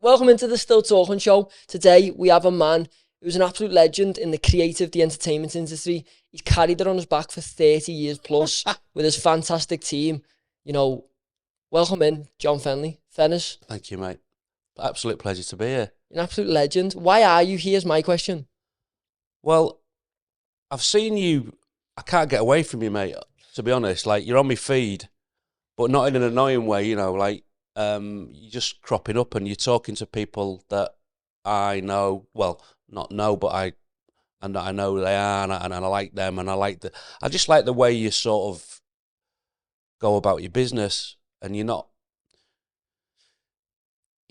Welcome into the Still Talking Show. Today we have a man who's an absolute legend in the creative, the entertainment industry. He's carried it on his back for 30 years plus with his fantastic team. You know, welcome in, John Fendley. Fenners. Thank you, mate. Absolute pleasure to be here. You're an absolute legend. Why are you here is my question. Well, I've seen you. I can't get away from you, mate, to be honest. Like, you're on my feed, but not in an annoying way, you know, like, you're just cropping up and you're talking to people that I know, well, not know, but I know they are, and I like them, and I just like the way you sort of go about your business, and you've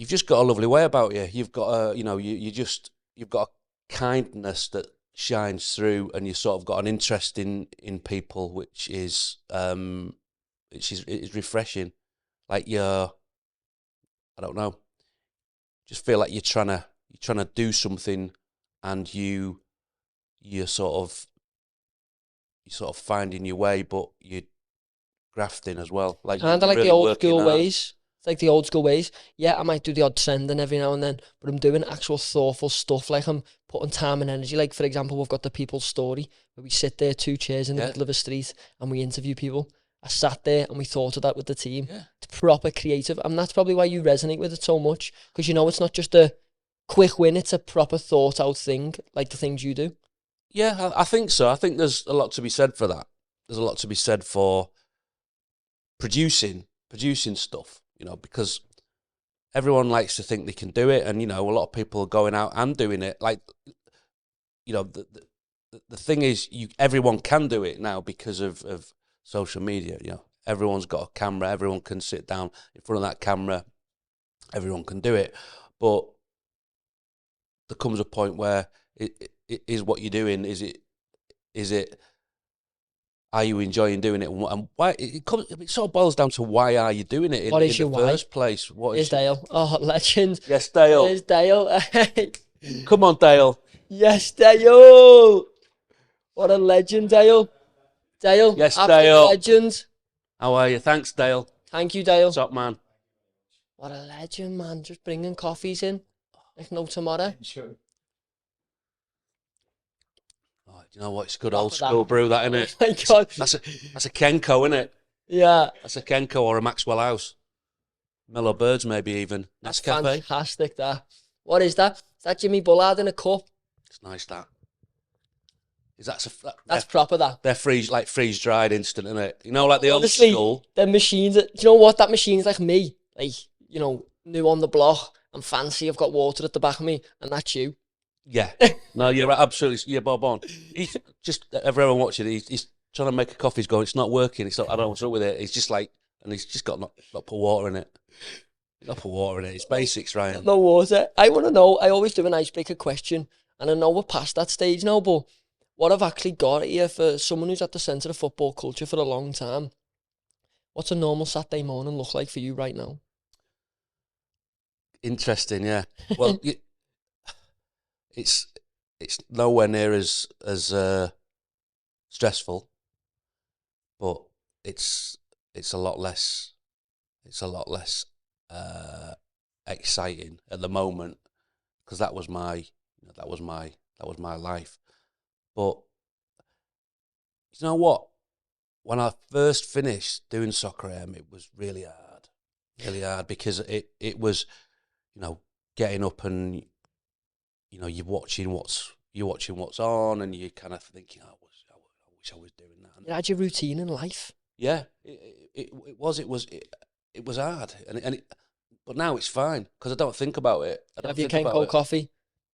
just got a lovely way about you. You've got a, you've got a kindness that shines through, and you sort of got an interest in people, which is refreshing. Like I don't know, just feel like you're trying to do something, and you're sort of finding your way, but you're grafting as well. Like, kind of like the old school ways. It's like the old school ways. Yeah, I might do the odd trending every now and then, but I'm doing actual thoughtful stuff. Like, I'm putting time and energy. Like, for example, we've got the People's Story, where we sit there, 2 chairs in the middle of a street, and we interview people. I sat there and we thought of that with the team. Yeah. It's proper creative, and that's probably why you resonate with it so much, because you know it's not just a quick win, it's a proper thought out thing, like the things you do. Yeah, I think so. I think there's a lot to be said for that. There's a lot to be said for producing stuff, you know, because everyone likes to think they can do it, and, you know, a lot of people are going out and doing it. Like, you know, the thing is, everyone can do it now because of social media. You know, everyone's got a camera, everyone can sit down in front of that camera, everyone can do it. But there comes a point where it is what you're doing. Is it? Are you enjoying doing it? And why? It sort of boils down to, why are you doing it in the first place? What is Dale? Oh, legend. Yes, Dale. There's Dale. Come on, Dale. Yes, Dale. What a legend, Dale. Dale. Yes, Dale. Legend. How are you? Thanks, Dale. Thank you, Dale. Top man. What a legend, man. Just bringing coffees in like no tomorrow. Sure. Oh, do you know what? It's good old school brew, that, isn't it? Oh my God. That's a Kenko, isn't it? Yeah. That's a Kenko or a Maxwell House. Mellow Birds, maybe even. That's fantastic, that. What is that? Is that Jimmy Bullard in a cup? It's nice, that. That's proper, that. They're freeze dried instant, isn't it? You know, like the old school. The machines. Do you know what? That machine's like me. Like, you know, new on the block. I'm fancy. I've got water at the back of me, and that's you. Yeah. No, you're absolutely. You're bob on. He's just, everyone watching. He's trying to make a coffee. He's going, it's not working. It's not. I don't know what's up with it. He's just like, and he's just got not put water in it. Not put water in it. It's basics, Ryan. No water. I want to know. I always do an icebreaker question, and I know we're past that stage now, but what I've actually got here for someone who's at the centre of football culture for a long time, what's a normal Saturday morning look like for you right now? Interesting, yeah. Well, it's nowhere near as stressful, but it's a lot less exciting at the moment, because that was my life. But you know what? When I first finished doing Soccer AM, it was really hard, because it was, you know, getting up and, you know, you're watching what's on, and you're kind of thinking, I wish I was doing that. You had your routine in life. Yeah, it was hard, but now it's fine, because I don't think about it. Have your Kenko coffee?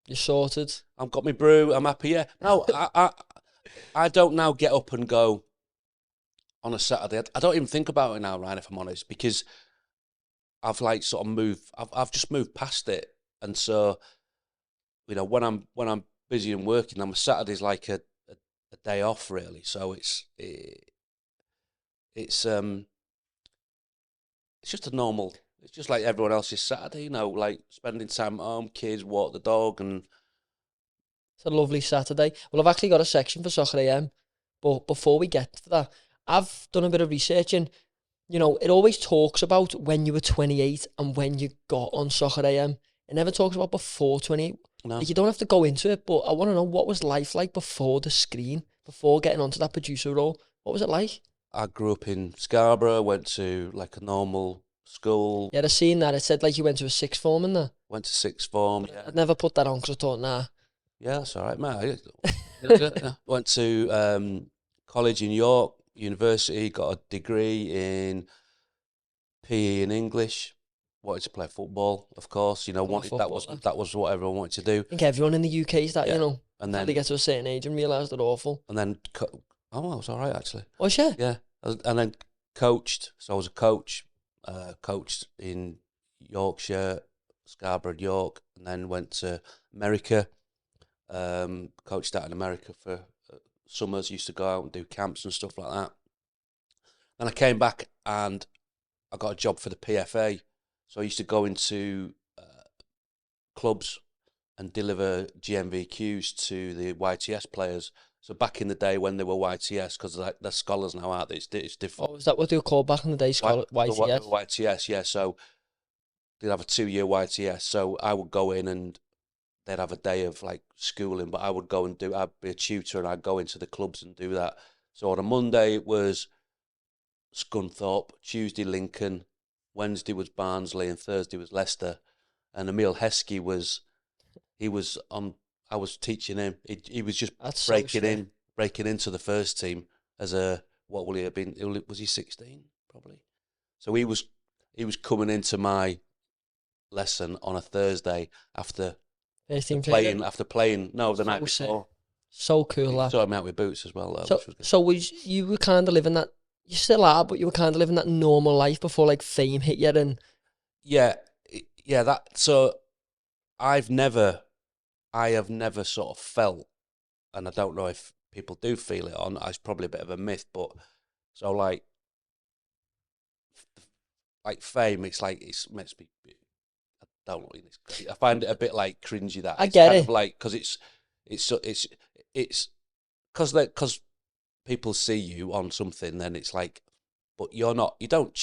You're sorted. I've got my brew. I'm happy. Yeah. No, I don't now get up and go on a Saturday. I don't even think about it now, Ryan, if I'm honest, because I've like sort of moved. I've just moved past it, and so, you know, when I'm busy and working, then my Saturday's like a day off, really. So it's just a normal. It's just like everyone else's Saturday, you know, like spending time at home, kids, walk the dog, and it's a lovely Saturday. Well, I've actually got a section for Soccer AM, but before we get to that, I've done a bit of research, and, you know, it always talks about when you were 28 and when you got on Soccer AM. It never talks about before 28. No. Like, you don't have to go into it, but I want to know, what was life like before the screen, before getting onto that producer role? What was it like? I grew up in Scarborough, went to like a normal school, Yeah, I seen that. It said like you went to a sixth form in there. went to sixth form. Yeah, I'd never put that on because I thought, nah. yeah, that's all right, mate. Yeah. Went to college in York, university, got a degree in PE and English. Wanted to play football, of course. You know, that was what everyone wanted to do. I think everyone in the UK is that, Yeah. you know, And they then get to a certain age and realise they're awful. and then oh, I was all right actually. Oh, yeah. Yeah, and then coached. So I was a coach. Coached in Yorkshire, Scarborough, and York, and then went to America. Coached out in America for summers. Used to go out and do camps and stuff like that. And I came back and I got a job for the PFA. So I used to go into clubs and deliver GMVQs to the YTS players. So back in the day when they were YTS, because like they're scholars now, aren't they? It's different. Oh, is that what they were called back in the day? YTS? YTS, yeah. So they'd have a 2-year YTS. So I would go in and they'd have a day of like schooling, but I would go and I'd be a tutor and I'd go into the clubs and do that. So on a Monday it was Scunthorpe, Tuesday Lincoln, Wednesday was Barnsley, and Thursday was Leicester. And Emil Heskey I was teaching him. He was just breaking into the first team as a, what will he have been? Was he 16 probably? So he was coming into my lesson on a Thursday after playing. No, the night before. So cool. He saw him out with boots as well. You were kind of living that. You still are, but you were kind of living that normal life before like fame hit you. And yeah. So I have never sort of felt, and I don't know if people do feel it on. It's probably a bit of a myth, but so like fame, it's like it makes me. I don't really. I find it a bit like cringy that I get kind it. of like because it's because people see you on something, then it's like, but you're not. You don't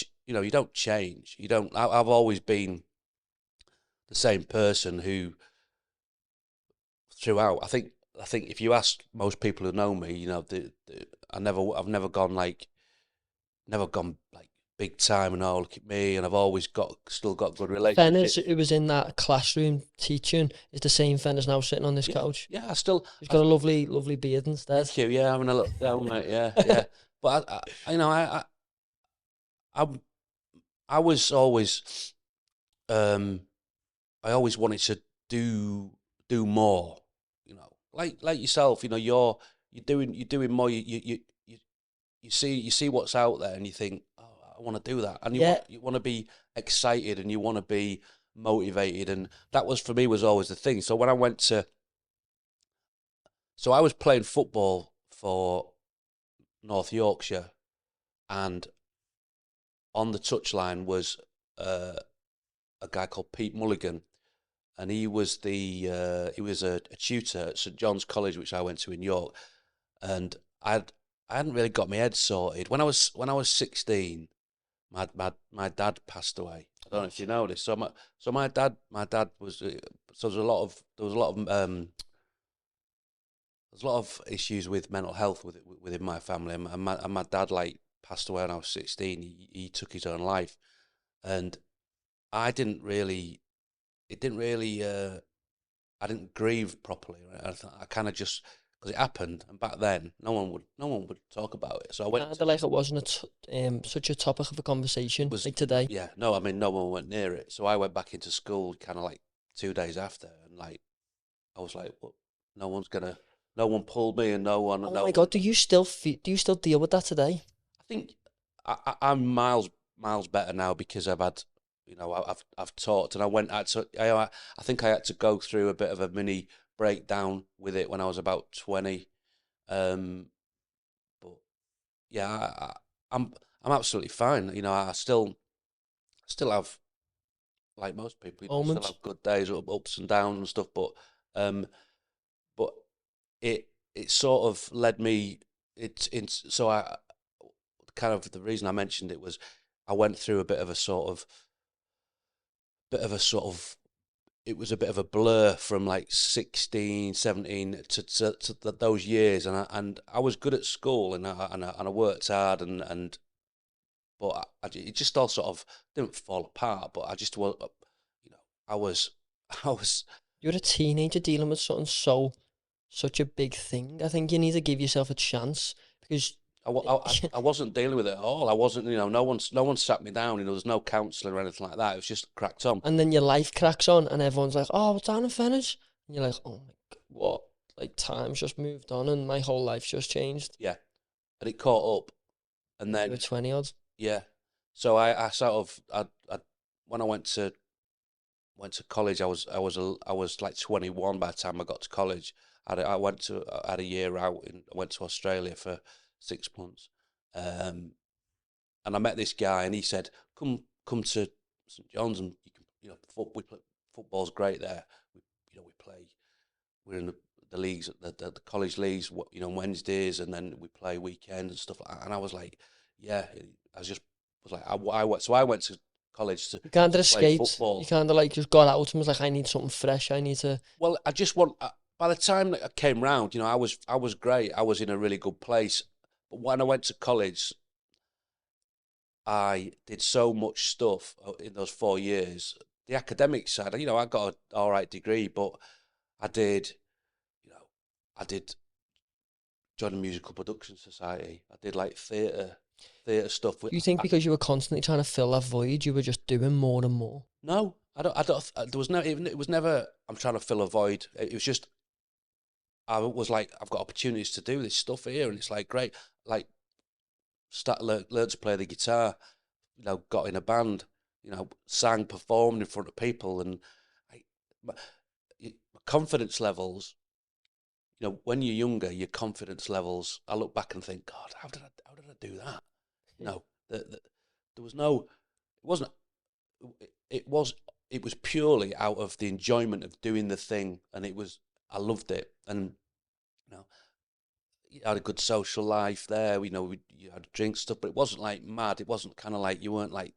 change. You don't. I've always been the same person who throughout. I think if you ask most people who know me, you know, I've never gone like big time and look at me, and I've always still got good relationships. Fenners, who was in that classroom teaching, is the same Fenners now sitting on this couch. Yeah, he's got a lovely beard instead. Thank you. Yeah, having a look down, mate. Yeah. But I was always, I always wanted to do more. You know, like yourself. You know, you're doing more. You see what's out there, and you think, oh, I want to do that, and you want to be excited, and you want to be motivated, and that was for me was always the thing. So when I went to, I was playing football for North Yorkshire, and on the touchline was a guy called Pete Mulligan, and he was a tutor at St John's College, which I went to in York, and I hadn't really got my head sorted when I was 16. My dad passed away. I don't know if you know this. So my dad was so there was a lot of issues with mental health within my family, and my dad like passed away when I was 16. He took his own life, and I didn't grieve properly. Right? I kind of just, because it happened, and back then no one would talk about it. So I went. Like it wasn't such a topic of a conversation like today. Yeah, no, I mean no one went near it. So I went back into school kind of like 2 days after, and like I was like, well, no one pulled me, and no one. Oh my God, do you still deal with that today? I think I'm miles better now because I've had, I've talked, and I think I had to go through a bit of a mini breakdown with it when I was about 20. But yeah, I'm absolutely fine. You know, I still have, like most people, still have good days, ups and downs and stuff. But it sort of led me. So I kind of, the reason I mentioned it was I went through a bit of a sort of it was a bit of a blur from like 16, 17 to those years, and I was good at school, and I worked hard, but it just all sort of didn't fall apart. But I just was, I was, I was. You're a teenager dealing with something such a big thing. I think you need to give yourself a chance, because I wasn't dealing with it at all. I wasn't, no one sat me down. There's no counselling or anything like that. It was just cracked on. and then your life cracks on, and everyone's like, "Oh, what's down in Fenners?" And you're like, "Oh my God, what?" Like, time's just moved on, and my whole life's just changed. Yeah, and it caught up, and then You were 20 odd. yeah. So I sort of when I went to college, I was like 21 by the time I got to college. I had a year out, and I went to Australia for 6 months, and I met this guy, and he said, "Come to St John's, and we play, football's great there. We play. We're in the leagues, the college leagues, Wednesdays, and then we play weekends and stuff like that." And I was like, "Yeah." So I went to college to You kind of play escaped. football. You kind of like just got out and was like, "I need something fresh. I need to." Well, by the time that I came round, I was great. I was in a really good place. But when I went to college, I did so much stuff in those 4 years. The academic side, I got an all right degree, but I did, I did join the Musical Production Society. I did like theatre stuff. Do you think because you were constantly trying to fill that void, you were just doing more and more? No, I don't. There was no. It was never. I'm trying to fill a void. It was just. I was like, I've got opportunities to do this stuff here, and it's like great. Like, learned to play the guitar. Got in a band. Sang, performed in front of people, and my confidence levels. When you're younger, your confidence levels. I look back and think, God, how did I do that? There was no. It wasn't. It was purely out of the enjoyment of doing the thing, and I loved it, and you had a good social life there. You had drink stuff, but it wasn't like mad. It wasn't kind of like, you weren't like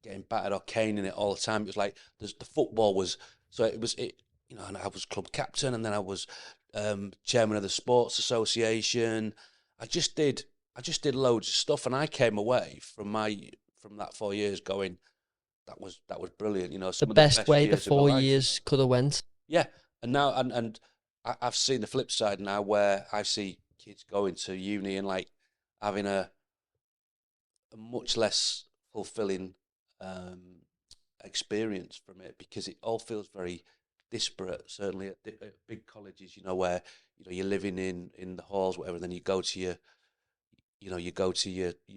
getting battered or caning it all the time. It was like the football was. So it was it. And I was club captain, and then I was chairman of the sports association. I just did loads of stuff, and I came away from that 4 years going, that was brilliant. The best way the 4 years could have went. Yeah, and now and I've seen the flip side now, where I see kids going to uni and like having a much less fulfilling experience from it, because it all feels very disparate. Certainly at big colleges, where you're living in the halls, whatever. Then you go to your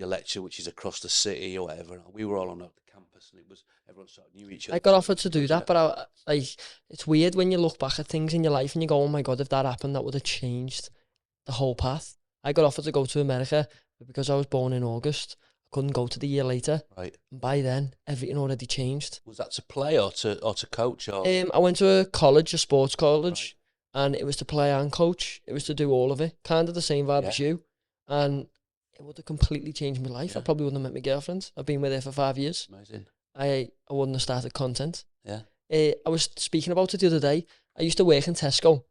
lecture, which is across the city or whatever. We were all on the campus, and everyone sort of knew each other. I got offered to do that, but it's weird when you look back at things in your life and you go, "Oh my God, if that happened, that would have changed the whole path." I got offered to go to America, but because I was born in August, I couldn't go to the year later. Right. And by then, everything already changed. Was that to play or to coach? Or I went to a sports college, right, and it was to play and coach. It was to do all of it, kind of the same vibe as you, and it would have completely changed my life. I probably wouldn't have met my girlfriend. I've been with her for 5 years. Amazing. I wouldn't have started content. Yeah. I was speaking about it the other day. I used to work in Tesco,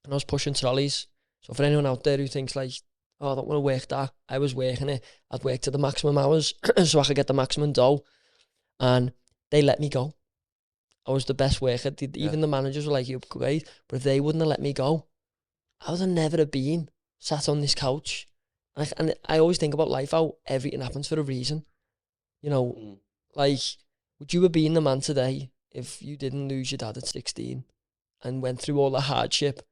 and I was pushing trolleys. So for anyone out there who thinks like, "Oh, I don't want to work that," I was working it. I'd work to the maximum hours so I could get the maximum dough, and they let me go. I was the best worker. Even the managers were like, "You're great," but if they wouldn't have let me go, I would have never have been sat on this couch. And I always think about life, how everything happens for a reason. Like, would you have been the man today if you didn't lose your dad at 16 and went through all the hardship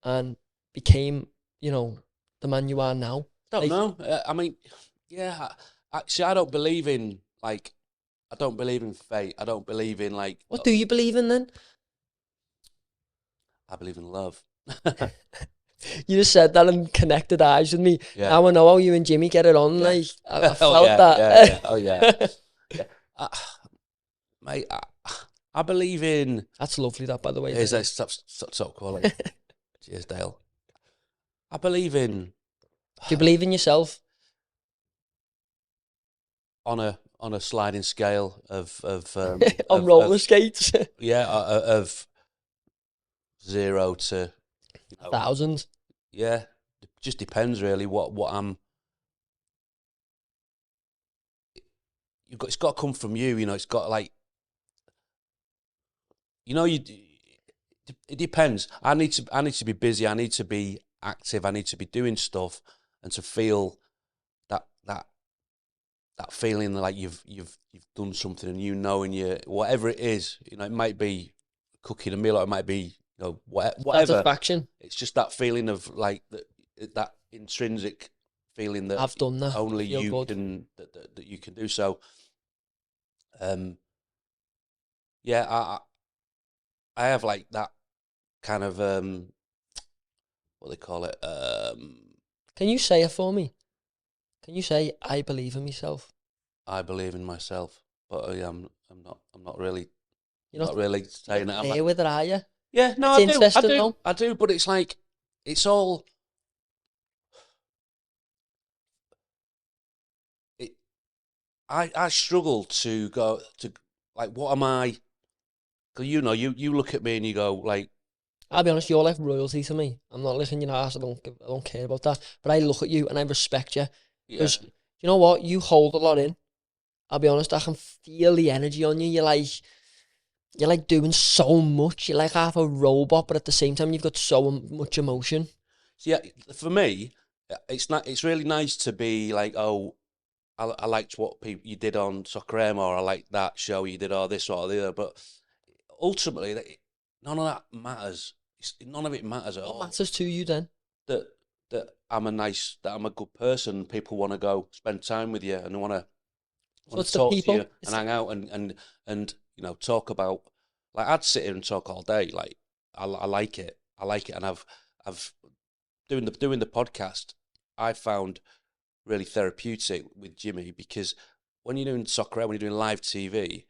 and became, the man you are now? Don't know. I mean, yeah. Actually, I don't believe in fate. I don't believe in like. What do you believe in then? I believe in love. You just said that and connected eyes with me. Yeah. Now I know how you and Jimmy get it on. Like, I felt that. Yeah. Oh yeah. Yeah. Mate, I believe in. That's lovely. That, by the way. Stop quality. Cheers, Dale. I believe in. Do you believe in yourself? Honor on a sliding scale of on roller skates. yeah, of 0 to 1,000. Yeah, it just depends really what I'm. It's got to come from you. It's got like it depends. I need to be busy. I need to be active. I need to be doing stuff, and to feel that feeling like you've done something, and and you whatever it is. It might be cooking a meal, or it might be whatever. Satisfaction. It's just that feeling of like that intrinsic feeling that I've done that. Only Feel you good. can that you can do. So, yeah, I have like that kind of what they call it. Can you say it for me? Can you say I believe in myself? I believe in myself, but I'm not really. You're not really saying it. there with it, are you? Yeah, no, It's interesting, though. I do, but it's like it's all. I struggle to go to like, what am I? Because you look at me and you go like, I'll be honest, you're like royalty to me. I'm not listening your ass. I don't care about that. But I look at you and I respect you because you know what? You hold a lot in. I'll be honest. I can feel the energy on you. You're like doing so much. You're like half a robot, but at the same time, you've got so much emotion. Yeah, for me, it's really nice to be like, oh, I liked what you did on Soccer M, or I liked that show you did, or this or the other. But ultimately, none of that matters. None of it matters at all. What matters to you then? That I'm a good person. People want to go spend time with you and want to talk to you and hang out and talk about. Like, I'd sit here and talk all day. Like, I like it. I like it, and I've doing the podcast. I found really therapeutic with Jimmy, because when you're doing soccer, when you're doing live TV,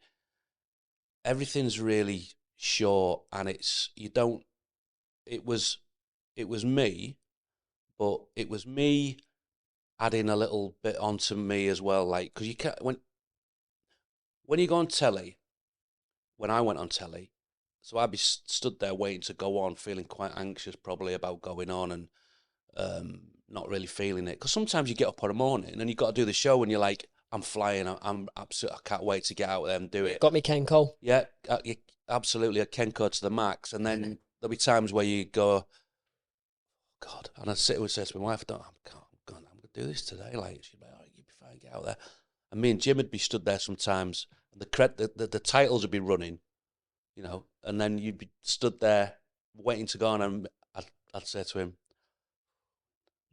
everything's really short, and it was me, but it was me adding a little bit onto me as well. Like, because you can't, when you go on telly, when I went on telly, so I'd be stood there waiting to go on, feeling quite anxious probably about going on, and not really feeling it. Because sometimes you get up on a morning and you got to do the show and you're like, I'm flying, I'm absolutely, I can't wait to get out there and do it. Got me Kenko. Yeah, absolutely, a Kenko to the max. And then there'll be times where you go, God, and I'd sit and say to my wife, I'm going to do this today. Like, she'd be like, oh, you'll be fine, get out there. And me and Jim would be stood there sometimes, and the titles would be running, and then you'd be stood there waiting to go on, and I'd say to him,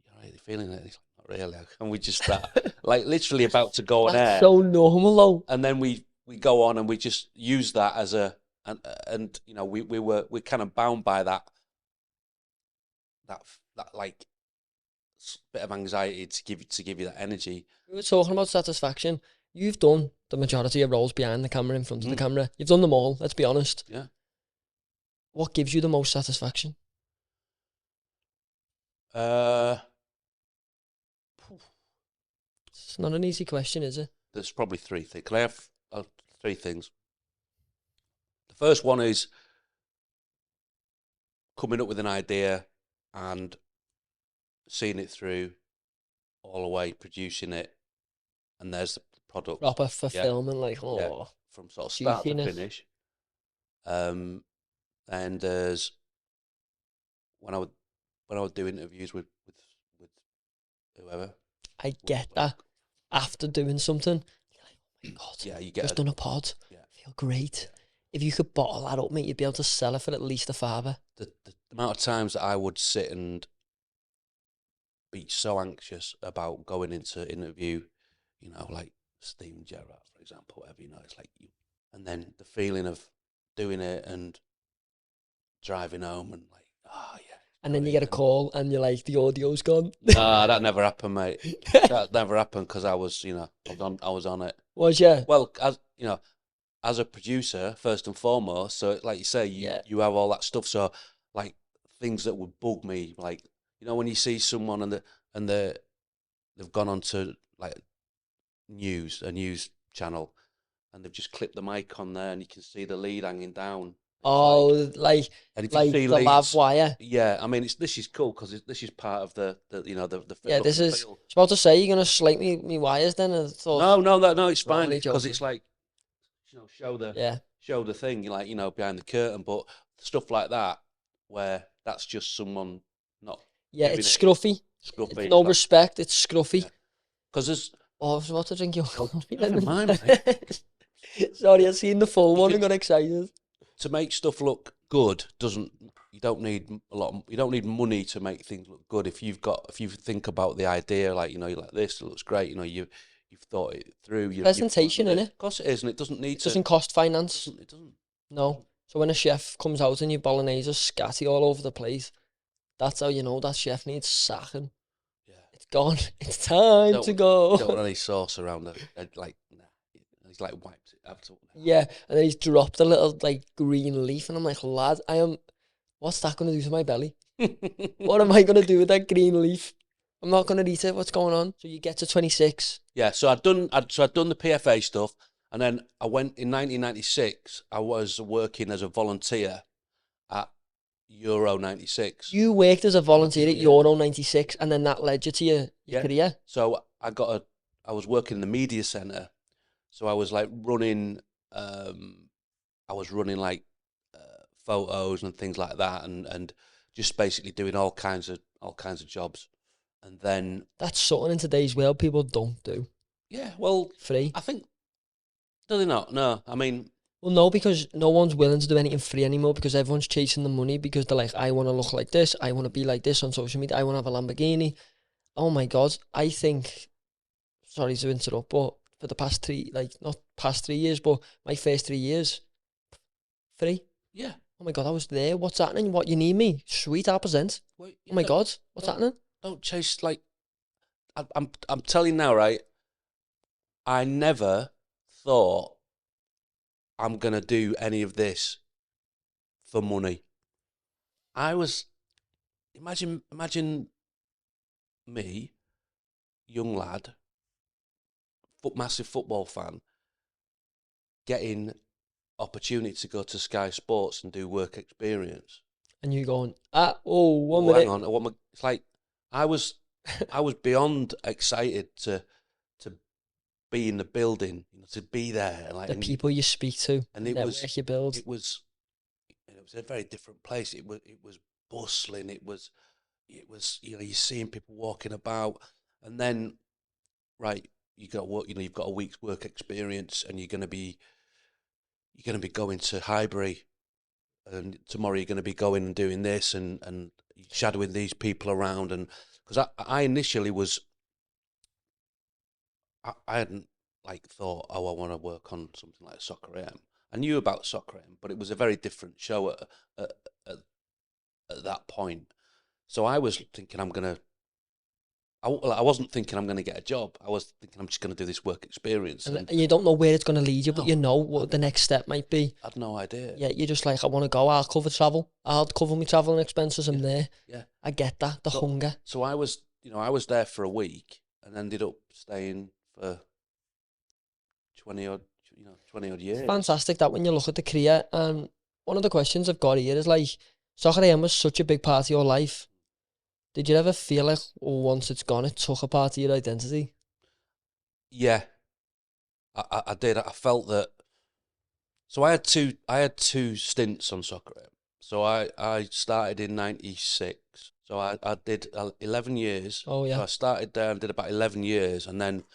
"You're really feeling it?" He's like, "Not really." And we just start, like, literally about to go on air. So normal, though. And then we go on and we just use that as and we're kind of bound by that like bit of anxiety to give you that energy. We were talking about satisfaction. You've done the majority of roles behind the camera, in front of the camera. You've done them all, let's be honest. Yeah. What gives you the most satisfaction? It's not an easy question, is it? There's probably three things. Can I have three things? The first one is coming up with an idea and seeing it through all the way, producing it, and there's the product. Proper fulfillment, from sort of start to finish. And there's when I would do interviews with whoever. I get that. After doing something, you're like, oh my God, yeah, you just done a pod. Yeah. I feel great. Yeah. If you could bottle that up, mate, you'd be able to sell it for at least $1. The amount of times that I would sit and be so anxious about going into interview, like Steven Gerrard, for example, whatever, it's like and then the feeling of doing it and driving home and like, oh yeah. And then you get a call and you're like, the audio's gone. Nah, that never happened, mate. That never happened because I was, I was on it. Was you? Well, as a producer, first and foremost, so like you say, you have all that stuff. So, like, things that would bug me, like, when you see someone and they've gone on to like a news channel, and they've just clipped the mic on there, and you can see the lead hanging down. Oh, And if you see the lav leads, wire. yeah, I mean, this is cool because this is part of the Yeah, look this and is. I feel. was about to say you're gonna slate me wires. Then I thought, No, it's no, I'm fine only because joking. it's like, Yeah, show the thing, behind the curtain, but stuff like that where that's just someone not yeah, giving it's it scruffy. scruffy. It's It's no like, respect. It's scruffy. yeah, because there's Oh, I was about to drink your coffee. never mind, mate. Sorry, I seen the full You one can, and got excited. to make stuff look good doesn't. You don't need a lot. You don't need money to make things look good. If you think about the idea, like, you're like, this, it looks great. You've thought it through. You've Presentation, planned it. innit? Of course it is, and it doesn't need It to. doesn't cost finance. It doesn't. No. So when a chef comes out and your bolognese is scatty all over the place, that's how you know that chef needs sacking. Yeah. It's gone. It's time to go. You don't want any sauce around it. Like, nah. He's like wiped it. Absolutely. Yeah, and then he's dropped a little like green leaf, and I'm like, lad, what's that going to do to my belly? What am I going to do with that green leaf? I'm not going to eat it. What's going on? So you get to 26. Yeah, so I'd done the PFA stuff, and then I went in 1996. I was working as a volunteer at Euro 96. You worked as a volunteer at Euro 96, and then that led you to your career. So I was working in the media centre. So I was like running, like photos and things like that, and just basically doing all kinds of jobs. And then That's something in today's world people don't do. yeah, well, Free. I think, do they not? No, I mean, Well, no, because no one's willing to do anything free anymore because everyone's chasing the money because they're like, I want to look like this, I want to be like this on social media, I want to have a Lamborghini. Oh my God, I think, sorry to interrupt, but for the past not past 3 years, but my first 3 years, free. yeah. Oh my God, I was there. What's happening? What, you need me? Sweet, I'll present. Well, Oh my God, what's happening? Don't chase, like, I'm telling you now, right? I never thought I'm gonna do any of this for money. I was imagine me, young lad, massive football fan, getting opportunity to go to Sky Sports and do work experience. And you going, one Hang minute. on, it's like I was beyond excited to be in the building, to be there, like The people you speak to, and the it network was you build. it was a very different place. It was bustling. It was you're seeing people walking about, and then right, you've got a week's work experience, and you're going to be going to Highbury, and tomorrow you're going to be going and doing this and shadowing these people around, and because I initially was I hadn't like thought, oh, I want to work on something like Soccer AM. I knew about Soccer AM, but it was a very different show at, at that point. So I was thinking I wasn't thinking I'm going to get a job. I was thinking I'm just going to do this work experience. And you don't know where it's going to lead you, but you know what the next step might be. I had no idea. Yeah, you're just like, I want to go, I'll cover travel. I'll cover my travelling expenses, I'm there. Yeah. I get that, the hunger. So I was there for a week and ended up staying for 20 odd years. It's fantastic that when you look at the career, and one of the questions I've got here is like, Soccer AM was such a big part of your life. Did you ever feel like, once it's gone, it took a part of your identity? Yeah, I did. I felt that. So I had two stints on Soccer AM. So I started in 96. So I did 11 years. Oh, yeah. So I started there and did about 11 years, and then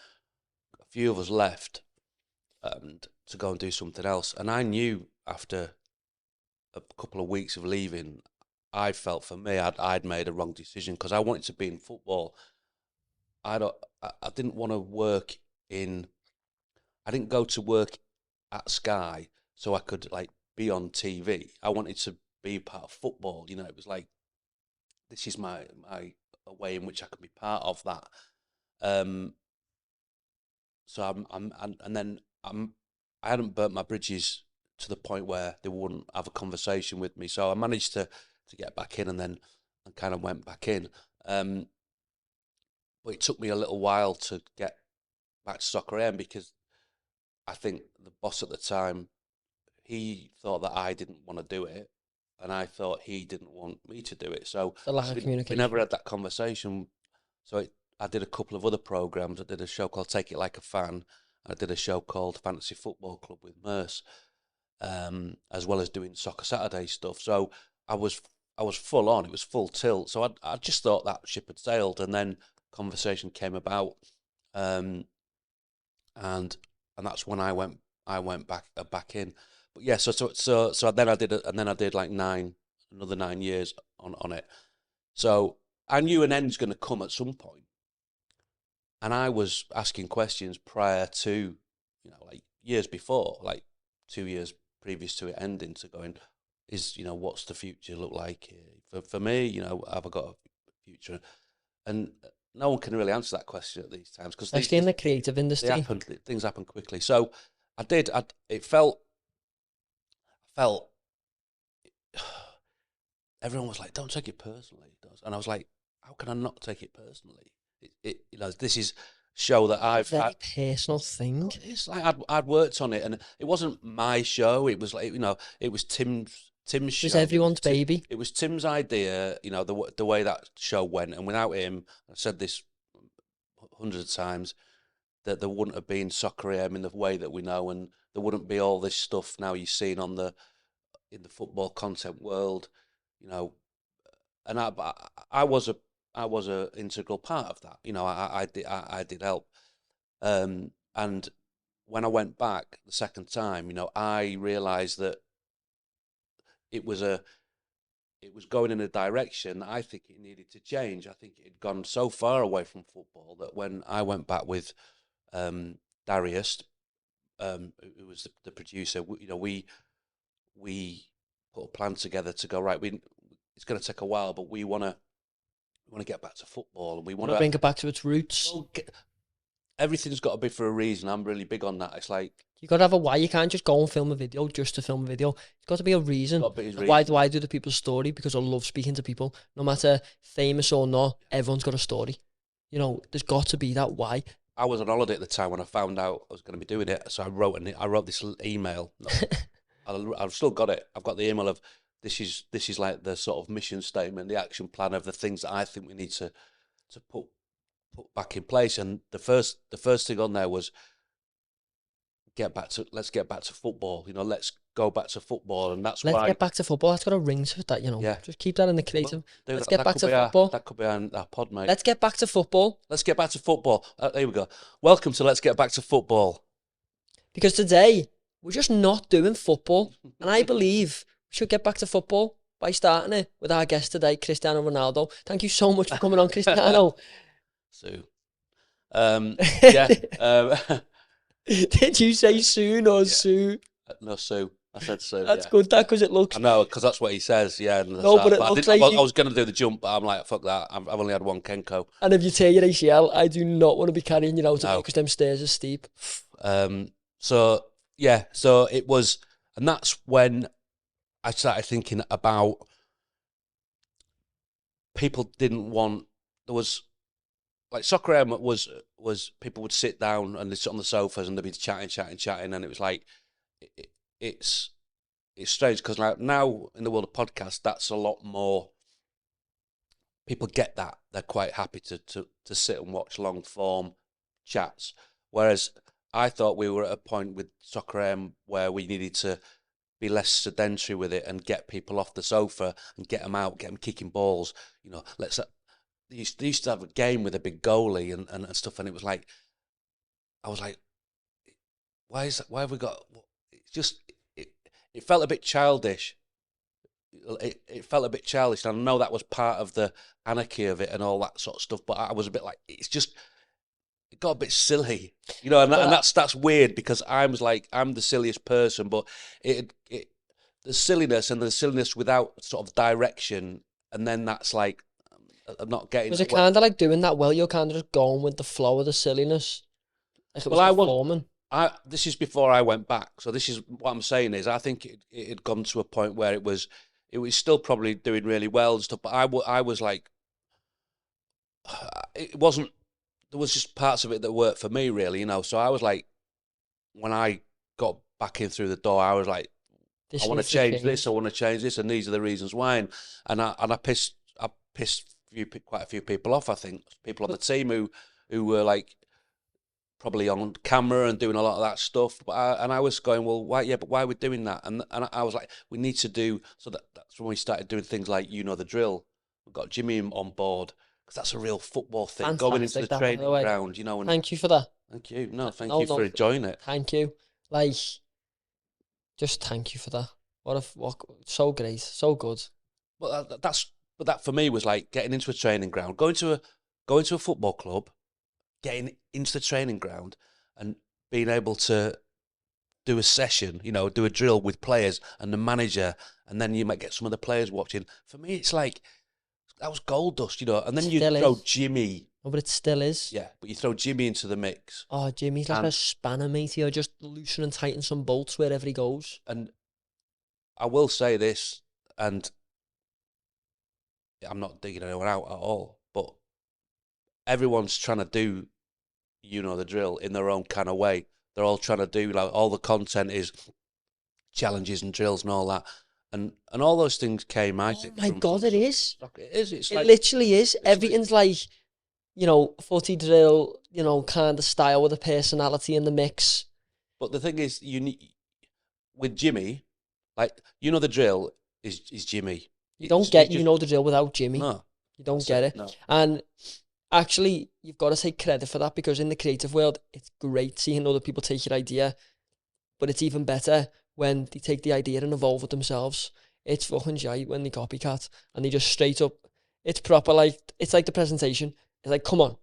a few of us left to go and do something else. And I knew after a couple of weeks of leaving, I felt for me I'd made a wrong decision because I wanted to be in football. I didn't want to work in. I didn't go to work at Sky so I could like be on TV. I wanted to be part of football. It was like, this is my a way in which I could be part of that. So I hadn't burnt my bridges to the point where they wouldn't have a conversation with me. So I managed to get back in, and then I kind of went back in. But it took me a little while to get back to Soccer AM because I think the boss at the time, he thought that I didn't want to do it, and I thought he didn't want me to do it. So The lack of we communication. never had that conversation. So I did a couple of other programs. I did a show called Take It Like a Fan. I did a show called Fantasy Football Club with Merce, as well as doing Soccer Saturday stuff. So I was full on. It was full tilt. So I just thought that ship had sailed, and then conversation came about, and that's when I went back in. But yeah, so then I did like another 9 years on it. So I knew an end's going to come at some point, and I was asking questions prior to, like years before, like 2 years previous to it ending, to going, what's the future look like for me? Have I got a future? And no one can really answer that question at these times, because especially in the creative industry, things happen quickly. So I did. It felt. Everyone was like, "Don't take it personally," and I was like, "How can I not take it personally? This is a show that I've very had, personal thing. It's like I'd worked on it, and it wasn't my show. It was like, it was Tim's show. It was everyone's baby. It was Tim's idea. The way that show went, and without him, I said this hundreds of times, that there wouldn't have been Soccer AM in the way that we know, and there wouldn't be all this stuff now you've seen in the football content world, And I was a integral part of that. I did help, and when I went back the second time, I realised that it was going in a direction I think it needed to change. I think it had gone so far away from football that when I went back with Darius, who was the producer, we put a plan together to go, right. It's going to take a while, but we want to get back to football, and we want to bring it back to its roots. Well, everything's got to be for a reason. I'm really big on that. It's like, you got to have a why. You can't just go and film a video just to film a video. It's got to be a reason. Why do I do the people's story? Because I love speaking to people. No matter famous or not, everyone's got a story. There's got to be that why. I was on holiday at the time when I found out I was going to be doing it, so I wrote this email. I've still got it. I've got the email of, this is like the sort of mission statement, the action plan of the things that I think we need to put back in place. And the first thing on there was, let's get back to football. Let's go back to football, and let's get back to football. That's got a ring to it. Yeah. Just keep that in the creative. Let's get back to football. That could be our pod, mate. Let's get back to football. Let's get back to football. There we go. Welcome to Let's Get Back to Football. Because today we're just not doing football, and I believe we should get back to football by starting it with our guest today, Cristiano Ronaldo. Thank you so much for coming on, Cristiano. Sue. Yeah. Did you say soon or Sue? No, Sue. I said Sue. That's good, because it looks... I know, because that's what he says, yeah. No, but it looks like... I was going to do the jump, but I'm like, fuck that. I've only had one Kenko. And if you tear your ACL, I do not want to be carrying you out because them stairs are steep. So it was... And that's when I started thinking about... People didn't want... There was... Like, Soccer AM was people would sit down and they'd sit on the sofas and they'd be chatting, and it was like... It's strange, because like now in the world of podcasts, that's a lot more. People get that. They're quite happy to sit and watch long form chats. Whereas I thought we were at a point with Soccer AM where we needed to be less sedentary with it and get people off the sofa and get them out, get them kicking balls. They used to have a game with a big goalie and stuff, and it was like, I was like, why have we got? It's just. It felt a bit childish. It felt a bit childish, and I know that was part of the anarchy of it and all that sort of stuff. But I was a bit like, it got a bit silly, and that's weird, because I'm the silliest person, but the silliness without sort of direction, and then that's like, I'm not getting. Was it kind of like doing that? Well, you're kind of just going with the flow of the silliness. Like it was performing. This is before I went back, so this is what I'm saying is I think it had gone to a point where it was still probably doing really well and stuff, but I was like, it wasn't. There was just parts of it that worked for me, really, So I was like, when I got back in through the door, I was like, This I want to needs change this. I want to change this, and these are the reasons why. And I pissed quite a few people off. I think people on the team who were like probably on camera and doing a lot of that stuff. But I was going, well, why? Yeah, but why are we doing that? And I was like, we need to do. So that's when we started doing things like the drill. We got Jimmy on board because that's a real football thing. Fantastic, Going into the that, training by the way. ground, And Thank you for that. thank you. No, thank No, you for enjoying it. Thank you. Like, just thank you for that. What so great, so good. But that for me was like getting into a training ground, going to a football club, getting into the training ground, and being able to do a session, do a drill with players and the manager, and then you might get some of the players watching. For me, it's like that was gold dust, and then you throw Jimmy. Oh, but it still is. Yeah, but you throw Jimmy into the mix. Oh, Jimmy's like a spanner, mate. He'll just loosen and tighten some bolts wherever he goes. And I will say this, and I'm not digging anyone out at all, but everyone's trying to do, the drill in their own kind of way. They're all trying to do, like, all the content is challenges and drills and all that. And all those things came, I think. Oh my God, it is. It is. It's it like, literally is. Everything's like, footy drill, kind of style with a personality in the mix. But the thing is, with Jimmy, like, the drill is Jimmy. You don't get the drill without Jimmy. No. You don't get it. No. And actually, you've got to take credit for that, because in the creative world, it's great seeing other people take your idea, but it's even better when they take the idea and evolve it themselves. It's fucking shite when they copycat and they just straight up, it's proper, like, it's like the presentation. It's like, come on,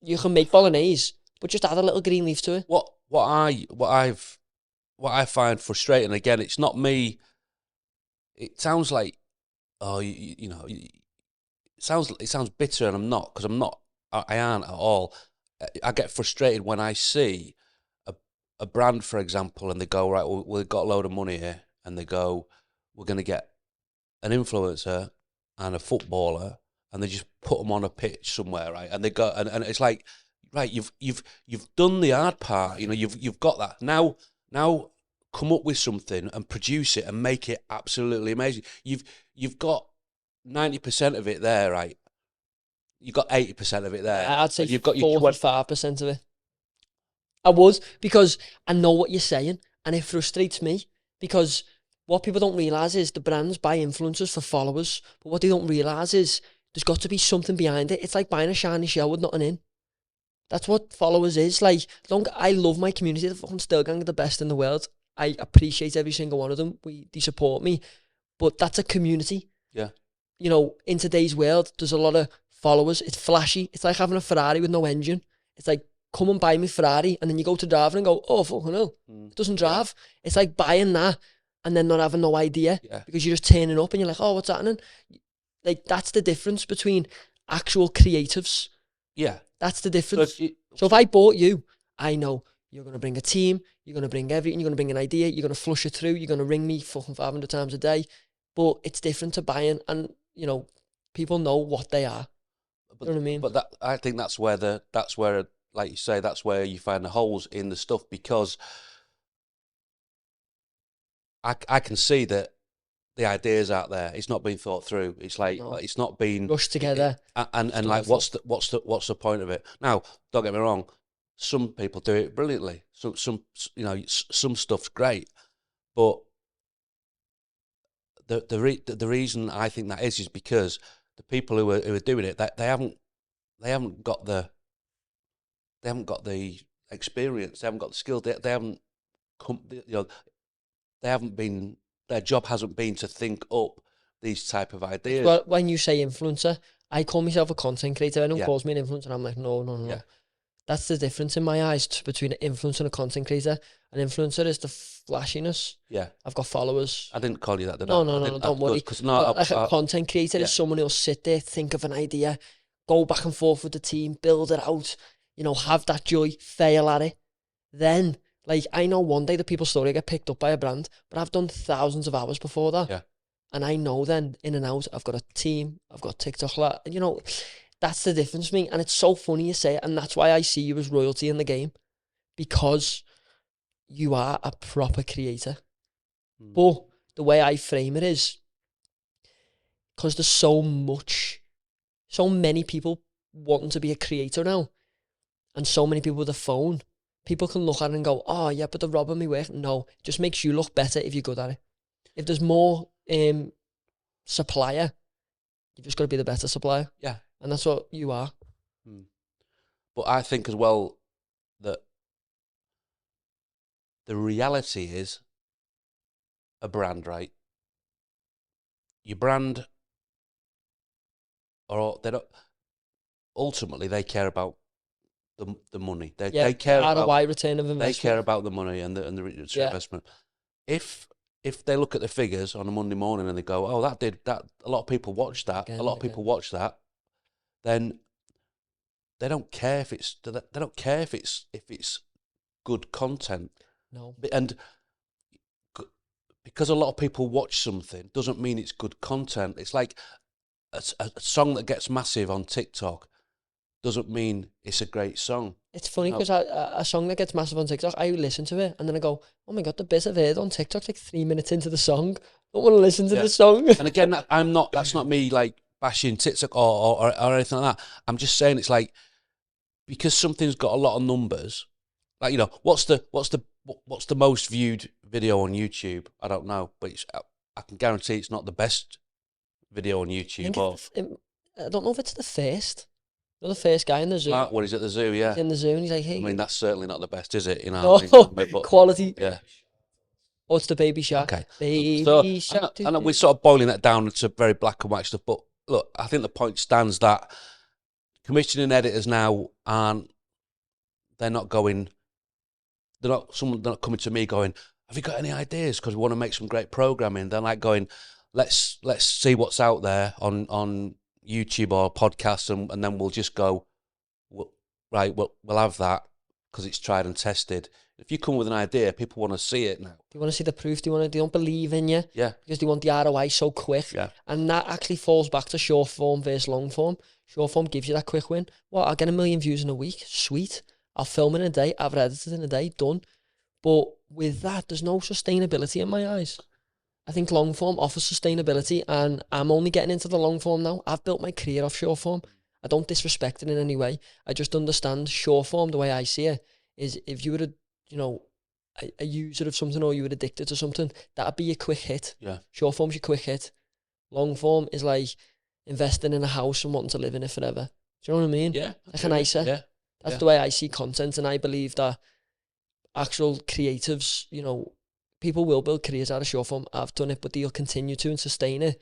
you can make bolognese, but just add a little green leaf to it. What I find frustrating, again, it's not me. It sounds like, it sounds bitter, and I'm not, because I'm not. I aren't at all. I get frustrated when I see a brand, for example, and they go, right, we've got a load of money here, and they go, we're going to get an influencer and a footballer, and they just put them on a pitch somewhere, right? And they go, and it's like, right, you've done the hard part, you've got that. Now come up with something and produce it and make it absolutely amazing. You've got 90% of it there, right? You've got 80% of it there. I'd say you've got 45% of it. I would, because I know what you're saying, and it frustrates me, because what people don't realise is the brands buy influencers for followers, but what they don't realise is there's got to be something behind it. It's like buying a shiny shell with nothing in. That's what followers is. Like, I love my community. The fucking StillGang are the best in the world. I appreciate every single one of them. They support me, but that's a community. Yeah. In today's world, there's a lot of followers. It's flashy. It's like having a Ferrari with no engine. It's like, come and buy me Ferrari, and then you go to drive and go, oh, fucking hell, it doesn't drive. Yeah. It's like buying that and then not having no idea, because you're just turning up and you're like, oh, what's happening? Like, that's the difference between actual creatives. Yeah. That's the difference. So if I bought you, I know you're going to bring a team, you're going to bring everything, you're going to bring an idea, you're going to flush it through, you're going to ring me fucking 500 times a day. But it's different to buying, and, people know what they are. You know what I mean? But I think that's where, like you say, that's where you find the holes in the stuff, because I can see that the ideas out there, it's not being thought through. It's like, it's not being rushed together. And like, what's the point of it? Now, don't get me wrong, some people do it brilliantly. Some stuff's great, but the reason I think that is because the people who are doing it, that they haven't got the experience, they haven't got the skill, they haven't they haven't been, their job hasn't been to think up these type of ideas. Well, when you say influencer, I call myself a content creator. Anyone calls me an influencer, I'm like, no. Yeah. That's the difference in my eyes between an influencer and a content creator. An influencer is the flashiness. Yeah. I've got followers. I didn't call you that, did I? No, don't worry. A content creator is someone who'll sit there, think of an idea, go back and forth with the team, build it out, have that joy, fail at it. Then, like, I know one day the people's story get picked up by a brand, but I've done thousands of hours before that. Yeah. And I know then, in and out, I've got a team, I've got TikTok, that's the difference for me. And it's so funny you say it, and that's why I see you as royalty in the game. Because you are a proper creator. But the way I frame it is, because there's so many people wanting to be a creator now, and so many people with a phone, people can look at it and go, oh yeah, but they're robbing me work. No, it just makes you look better if you're good at it. If there's more supplier, you've just got to be the better supplier. Yeah. And that's what you are. But I think as well that the reality is a brand, right? Your brand, or they don't. Ultimately, they care about the money. They care ROI, about return of investment. They care about the money and the investment. If they look at the figures on a Monday morning and they go, oh, that did that. A lot of people watched that. A lot of people watched that. Then they don't care if it's good content. No. And because a lot of people watch something doesn't mean it's good content. It's like a song that gets massive on TikTok doesn't mean it's a great song. It's funny because a song that gets massive on TikTok, I listen to it and then I go, oh my God, the bit I've heard on TikTok like 3 minutes into the song. I don't want to listen to the song. And again, that's not me like bashing TikTok or anything like that. I'm just saying it's like, because something's got a lot of numbers, like, you know, what's the most viewed video on YouTube? I don't know, but I can guarantee it's not the best video on YouTube. I don't know if it's the first. You're the first guy in the zoo. What he's at the zoo, yeah. He's in the zoo and he's like, hey. I mean, that's certainly not the best, is it? You know, no, quality. Yeah. Oh, it's the Baby Shark. Okay. Baby Shark. And we're sort of boiling that down into very black and white stuff. But look, I think the point stands that commissioning editors now they're not coming to me going, have you got any ideas? Because we want to make some great programming. They're like going, let's see what's out there on YouTube or podcasts, and then we'll just go, we'll have that because it's tried and tested. If you come with an idea, people want to see it now. They want to see the proof. They don't believe in you. Yeah. Because they want the ROI so quick. Yeah. And that actually falls back to short form versus long form. Short form gives you that quick win. Well, I'll get 1 million views in a week. Sweet. I'll film in a day. I've edited in a day. Done. But with that, there's no sustainability in my eyes. I think long form offers sustainability, and I'm only getting into the long form now. I've built my career off short form. I don't disrespect it in any way. I just understand short form, the way I see it, is if you were a user of something or you were addicted to something, that'd be your quick hit. Yeah. Short form's your quick hit. Long form is like investing in a house and wanting to live in it forever. Do you know what I mean? Yeah. Like an ISA. Yeah. That's the way I see content, and I believe that actual creatives, people will build careers out of short form. I've done it, but they'll continue to and sustain it.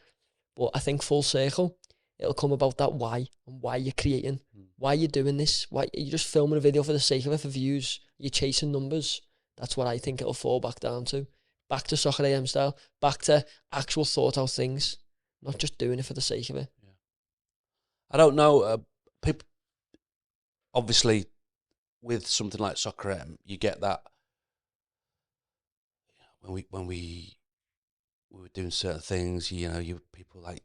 But I think full circle, it'll come about that why and why you're creating, why you're doing this, why you're just filming a video for the sake of it, for views, you're chasing numbers. That's what I think it'll fall back down to. Back to Soccer AM style, back to actual thought out things, not just doing it for the sake of it. Yeah. I don't know. People, obviously, with something like Soccer AM, you get that. When we were doing certain things, people like.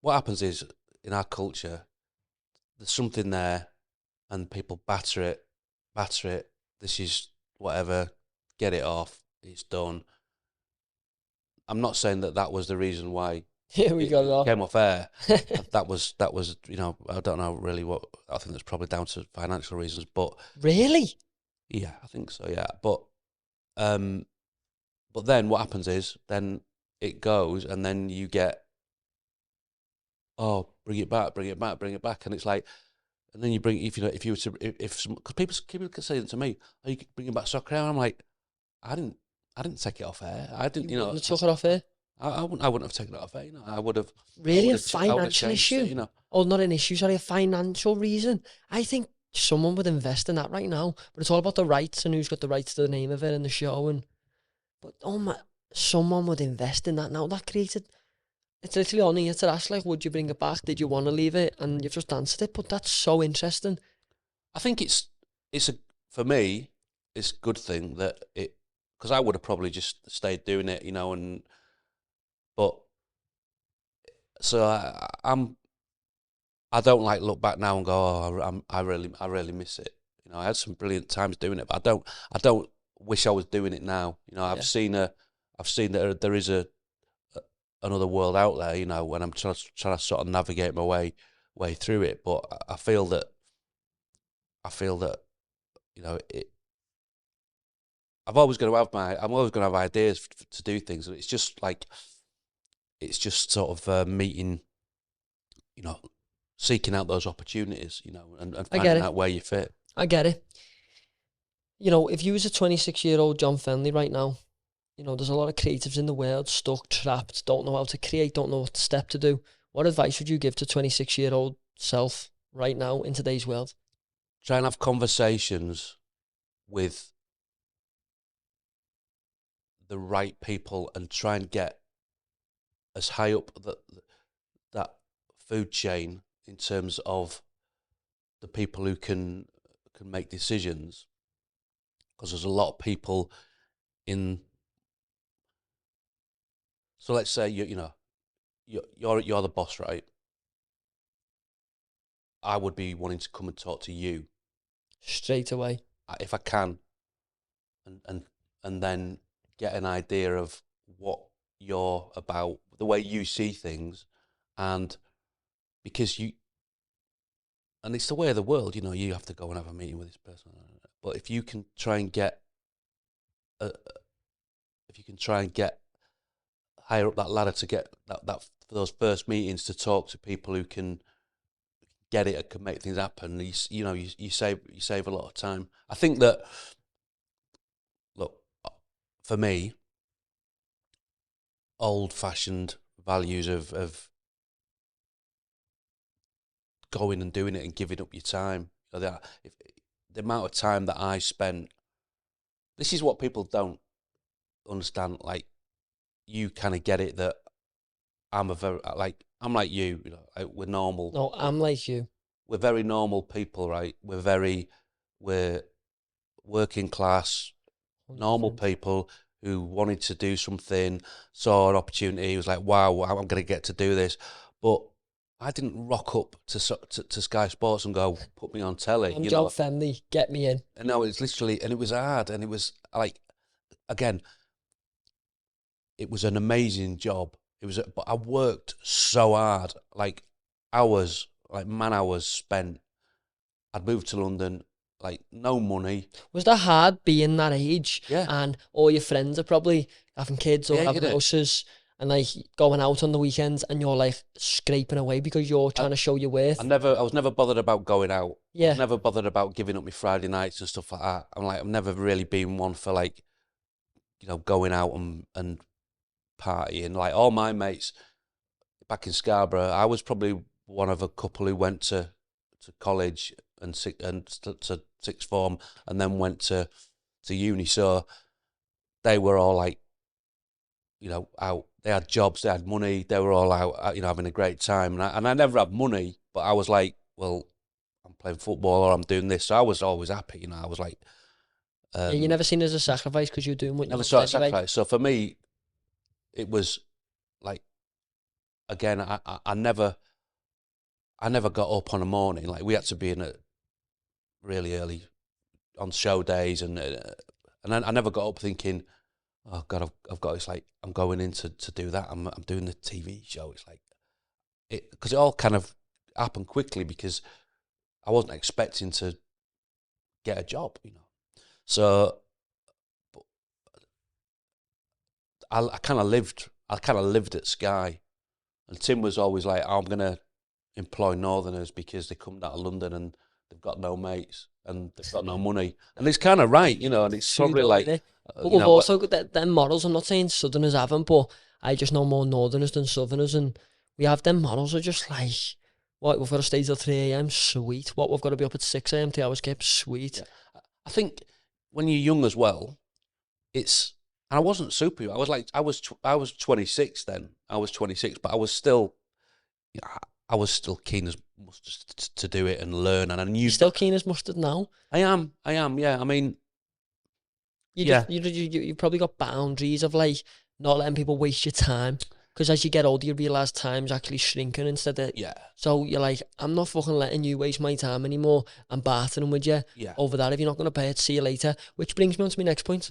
What happens is, in our culture, there's something there, and people batter it. This is whatever. Get it off. It's done. I'm not saying that was the reason why. Yeah, we got it off. Came off air. that was I don't know really what. I think that's probably down to financial reasons, but really, yeah, I think so. Yeah, but then what happens is then it goes, and then you get, oh, bring it back, and it's like, and then you bring, if you were to, because people can say it to me, are you bringing back Soccer AM? I'm like, I didn't take it off air. I didn't, You took it off air. I wouldn't have taken it off air. I would have. Really, a financial issue? It, Oh, not an issue. Sorry, a financial reason. I think someone would invest in that right now, but it's all about the rights and who's got the rights to the name of it and the show. But someone would invest in that now. That created. It's literally on here to ask, like, would you bring it back? Did you want to leave it? And you've just answered it. But that's so interesting. I think for me, it's a good thing that it, because I would have probably just stayed doing it, but so I don't like look back now and go, oh, I really miss it. You know, I had some brilliant times doing it, but I don't wish I was doing it now. You know, I've seen that there is another world out there. You know, when I'm trying to sort of navigate my way through it, but I feel that you know I'm always going to have ideas to do things. It's just like sort of meeting, you know, seeking out those opportunities, you know, and finding out where you fit. I get it. You know, if you was a 26-year-old John Fendley right now, you know, there's a lot of creatives in the world stuck, trapped, don't know how to create, don't know what step to do. What advice would you give to 26-year-old self right now in today's world? Try and have conversations with the right people and try and get as high up that food chain in terms of the people who can make decisions, because there's a lot of people in. So let's say you're the boss, right? I would be wanting to come and talk to you straight away if I can, and then get an idea of what you're about, the way you see things, and because and it's the way of the world, you know, you have to go and have a meeting with this person. But if you can try and get higher up that ladder to get that for those first meetings, to talk to people who can get it and can make things happen, you save a lot of time. I think that, look, for me, old-fashioned values of going and doing it and giving up your time. You know, the amount of time that I spent, this is what people don't understand. Like, you kind of get it that I'm like you, you know, like we're normal. No, I'm like you. We're very normal people, right? We're working class, 100%. Normal people who wanted to do something, saw an opportunity, was like, wow, I'm going to get to do this. But I didn't rock up to Sky Sports and go, put me on telly. I'm John Fendley, get me in. And no, it's literally, and it was hard, and it was like, again, it was an amazing job. But I worked so hard, like hours, like man hours spent. I'd moved to London, like no money. Was that hard being that age? Yeah. And all your friends are probably having kids or having houses and like going out on the weekends, and you're like scraping away because you're trying to show your worth. I was never bothered about going out. Yeah. I was never bothered about giving up my Friday nights and stuff like that. I've never really been one for, like, you know, going out and partying. Like, all my mates back in Scarborough, I was probably one of a couple who went to college and to sixth form, and then went to uni. So they were all like, you know, out. They had jobs, they had money, they were all out, you know, having a great time. And I never had money, but I was like, well, I'm playing football or I'm doing this. So I was always happy, you know. I was like, yeah, you never seen it as a sacrifice because you're doing what you never saw it as a sacrifice. So for me, it was like, again, I never got up on a morning. Like, we had to be in it really early on show days, and I never got up thinking, oh God, I've got this, like, I'm going in to do that. I'm doing the TV show. It's like, because it all kind of happened quickly because I wasn't expecting to get a job, you know. So I kind of lived at Sky, and Tim was always like, I'm gonna employ Northerners because they come down to London and they've got no mates and they've got no money, and it's kind of right, you know. And it's probably like, but we've also got them models. I'm not saying Southerners haven't, but I just know more Northerners than Southerners, and we have them models are just like, what, we've got to stay till 3 a.m, sweet. What, we've got to be up at 6 a.m, 2 hours skip, sweet. Yeah. I think when you're young as well, it's, and I wasn't super. I was 26 then. I was 26, but I was still, I was still keen as mustard to do it and learn. And I knew. You're still keen as mustard now? I am. Yeah. I mean, you probably got boundaries of like not letting people waste your time. Because as you get older, you realise time's actually shrinking instead of... Yeah. So you're like, I'm not fucking letting you waste my time anymore. I'm bartering with you over that. If you're not going to pay it, see you later. Which brings me on to my next point.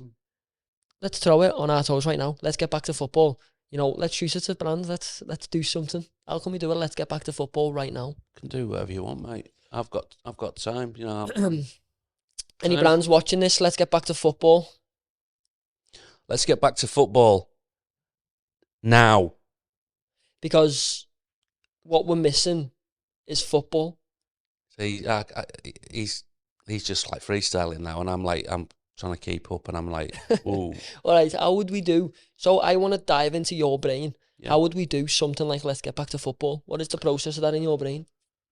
Let's throw it on our toes right now. Let's get back to football. You know, let's shoot it to brand. Let's do something. How can we do it? Let's get back to football right now. You can do whatever you want, mate. I've got time, you know. Any brands watching this? Let's get back to football. Let's get back to football now. Because what we're missing is football. See, he's just like freestyling now, and I'm trying to keep up, and I'm like, ooh. All right, how would we do? So I want to dive into your brain. Yeah. How would we do something like let's get back to football? What is the process of that in your brain?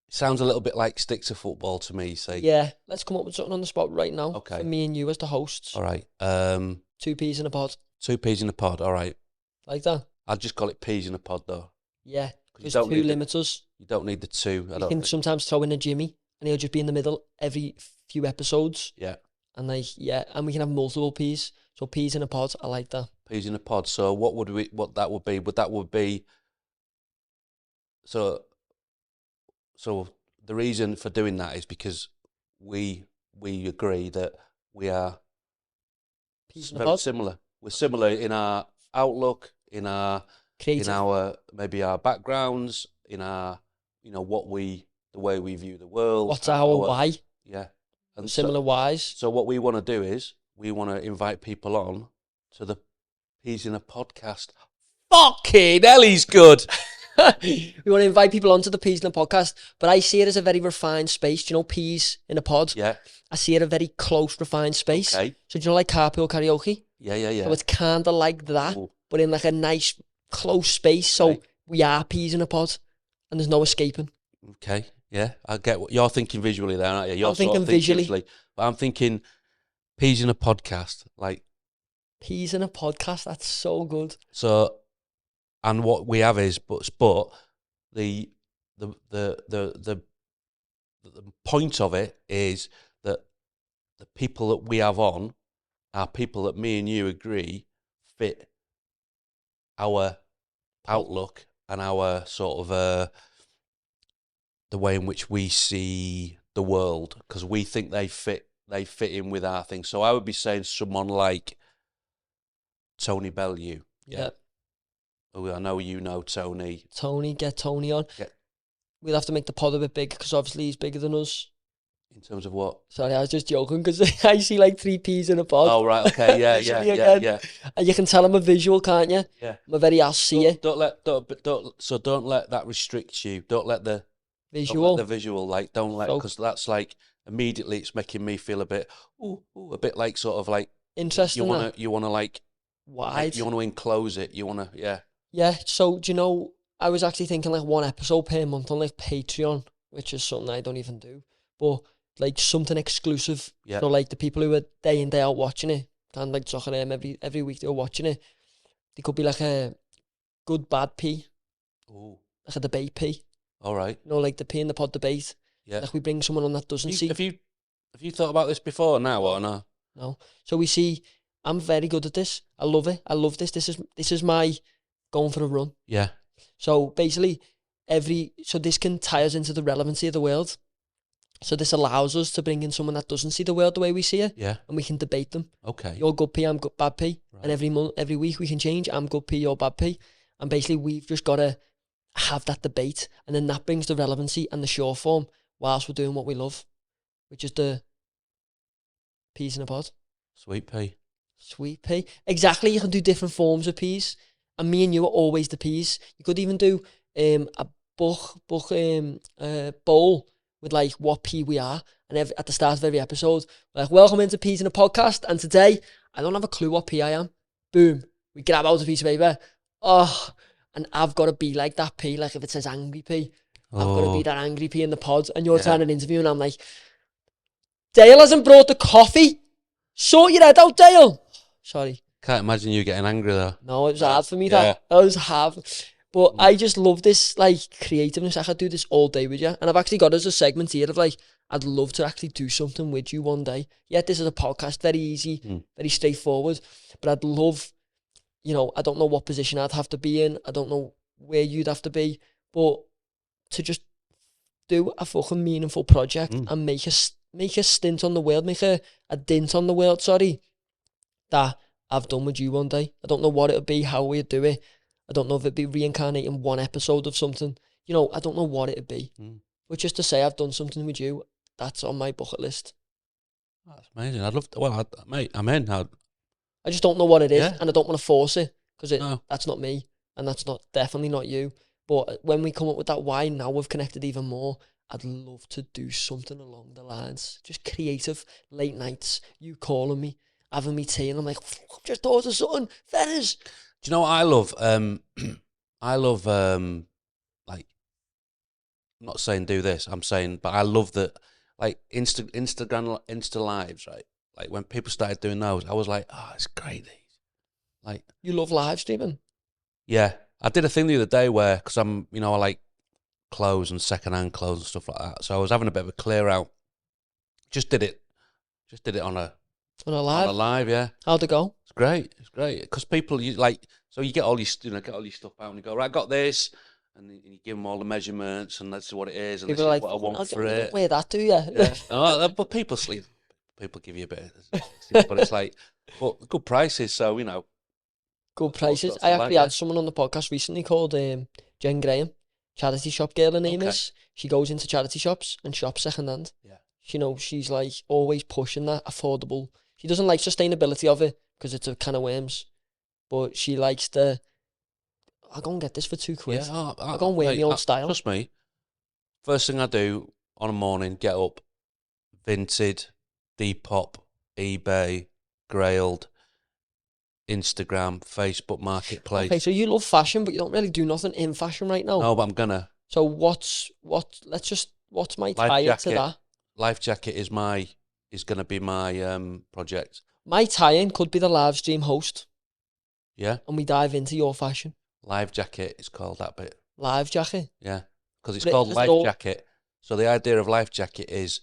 It sounds a little bit like stick to football to me. Say, yeah, let's come up with something on the spot right now. Okay. For me and you as the hosts. All right. 2 peas in a pod. 2 peas in a pod. All right. Like that. I'll just call it peas in a pod, though. Yeah, because 2 limits us. You don't need the 2. You can sometimes throw in a Jimmy, and he'll just be in the middle every few episodes. Yeah. And and we can have multiple peas. So peas in a pod, I like that. Peas in a pod. So what that would be? So the reason for doing that is because we agree that we are very similar. We're similar in our outlook, in our maybe our backgrounds, in our the way we view the world. What's our why? Yeah. And similar whys. So what we want to do is we want to invite people on to the Peas in a Podcast. Fucking hell, he's good. We want to invite people onto the Peas in a Podcast, but I see it as a very refined space. Do you know peas in a pod? Yeah. I see it a very close, refined space. Okay. So do you know like carpool karaoke? Yeah. So it's kind of like that, Ooh. but in like a nice, close space. So we are peas in a pod, and there's no escaping. Okay. Yeah, I get what you're thinking visually there, aren't you? You're thinking visually. But I'm thinking Peas in a Podcast, like Peas in a Podcast. That's so good. So, and what we have is, but the point of it is that the people that we have on are people that me and you agree fit our outlook and our sort of the way in which we see the world, because we think they fit in with our thing. So I would be saying someone like Tony Bellew. Yeah. Oh, I know you know Tony. Get Tony on. We'll have to make the pod a bit big because obviously he's bigger than us. In terms of what? Sorry, I was just joking because I see like 3 peas in a pod. Oh, right, okay, yeah. And you can tell I'm a visual, can't you? Yeah. I'm a very, I'll see it. Don't let that restrict you. Don't let the visual. Because that's like, immediately it's making me feel a bit like sort of like interesting. You want to like wide. You want to enclose it. You want to Yeah. So do you know? I was actually thinking like 1 episode per month on like Patreon, which is something I don't even do, but like something exclusive. Yeah. So like the people who are day in day out watching it, and like talking to them every week they're watching it. They could be like a good bad pea. Ooh. Like a debate pea. All right. You know, like the pea in the pod debate. Yeah. Like we bring someone on that doesn't see. Have you thought about this before now or no? No. So we see. I'm very good at this. I love it. I love this. This is my going for a run. Yeah. So basically, this can tie us into the relevancy of the world. So this allows us to bring in someone that doesn't see the world the way we see it. Yeah. And we can debate them. Okay. You're good P, I'm good bad P. Right. And every week we can change. I'm good P, you're bad P. And basically we've just got to have that debate. And then that brings the relevancy and the short form whilst we're doing what we love, which is the peas in a pod. Sweet pea. Sweet pea. Exactly. You can do different forms of peas. And me and you are always the peas. You could even do a bowl with like what pea we are. And at the start of every episode, like, welcome into Peas in a Podcast. And today, I don't have a clue what pea I am. Boom. We grab out a piece of paper. Oh, and I've got to be like that pea. Like if it says angry pea, I've got to be that angry pea in the pod. And you're trying an interview and I'm like, Dale hasn't brought the coffee. Sort your head out, Dale. Sorry. Can't imagine you getting angry though. No, it was hard for me. That was hard. But I just love this like creativeness. I could do this all day with you. And I've actually got as a segment here of like, I'd love to actually do something with you one day. Yeah, this is a podcast, very easy, very straightforward. But I'd love, you know, I don't know what position I'd have to be in. I don't know where you'd have to be. But to just do a fucking meaningful project and make a stint on the world, make a dint on the world, sorry, that I've done with you one day. I don't know what it'd be, how we'd do it. I don't know if it'd be reincarnating one episode of something. You know, I don't know what it'd be. But just to say I've done something with you, that's on my bucket list. That's amazing. I'd love to, well, mate, I'm in. I just don't know what it is, Yeah. and I don't want to force it, because No. that's not me, and that's definitely not you. But when we come up with that why, now we've connected even more. I'd love to do something along the lines, just creative, late nights, you calling me, having me tea, and I'm like, I've just thought of something, Fenners. Do you know what I love? I love, like, I'm not saying do this, I'm saying, but I love that, like, Insta lives, right? Like, when people started doing those, I was like, oh, it's great, these. Like, You love live streaming? yeah. I did a thing the other day where, because I like clothes and second-hand clothes and stuff like that, so I was having a bit of a clear out. Just did it on a live, yeah. How'd it go? It's great, because people, you get all your stuff out and you go, right, I got this, and you give them all the measurements, and that's what it is, and People this are is what I want for you it. don't wear that, do you? Yeah. But people sleep. People give you a bit, but it's like, but good prices. So, you know, Good prices. I actually had someone on the podcast recently called Jen Graham, charity shop girl. Her name is. She goes into charity shops and shops second hand. Yeah. You know, she's like always pushing that affordable. She doesn't like sustainability of it because it's a can of worms, but she likes the. I'll go and get this for £2. Yeah, I'll go and wear my own style. Trust me. First thing I do on a morning, get up, Vinted, Depop, eBay, Grailed, Instagram, Facebook Marketplace. Okay, so you love fashion, but you don't really do nothing in fashion right now. No, but I'm gonna. So what's my tie to that? Life Jacket is gonna be my project. My tie-in could be the live stream host. Yeah. And we dive into your fashion. Live Jacket is called that bit. Live Jacket? Yeah. Because it's called Life Jacket. So the idea of Life Jacket is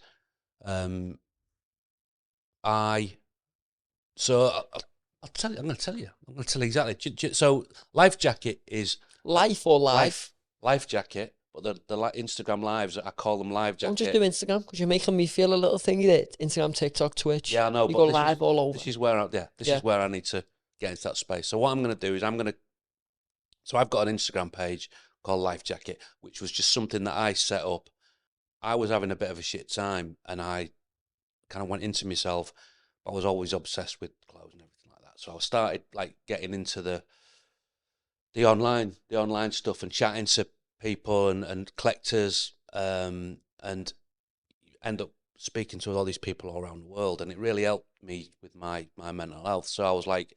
I'll tell you. I'm going to tell you exactly. So, Life Jacket is life or live. Life Jacket, but the Instagram lives, I call them Live Jacket. Don't just do Instagram, because you're making me feel a little thingy that Instagram, TikTok, Twitch. Yeah, I know. You go live all over. This is where is where I need to get into that space. So what I'm going to do is so I've got an Instagram page called Life Jacket, which was just something that I set up. I was having a bit of a shit time, and I kind of went into myself. I was always obsessed with clothes and everything like that. So I started like getting into the online stuff and chatting to people and collectors, and end up speaking to all these people all around the world, and it really helped me with my mental health. So I was like,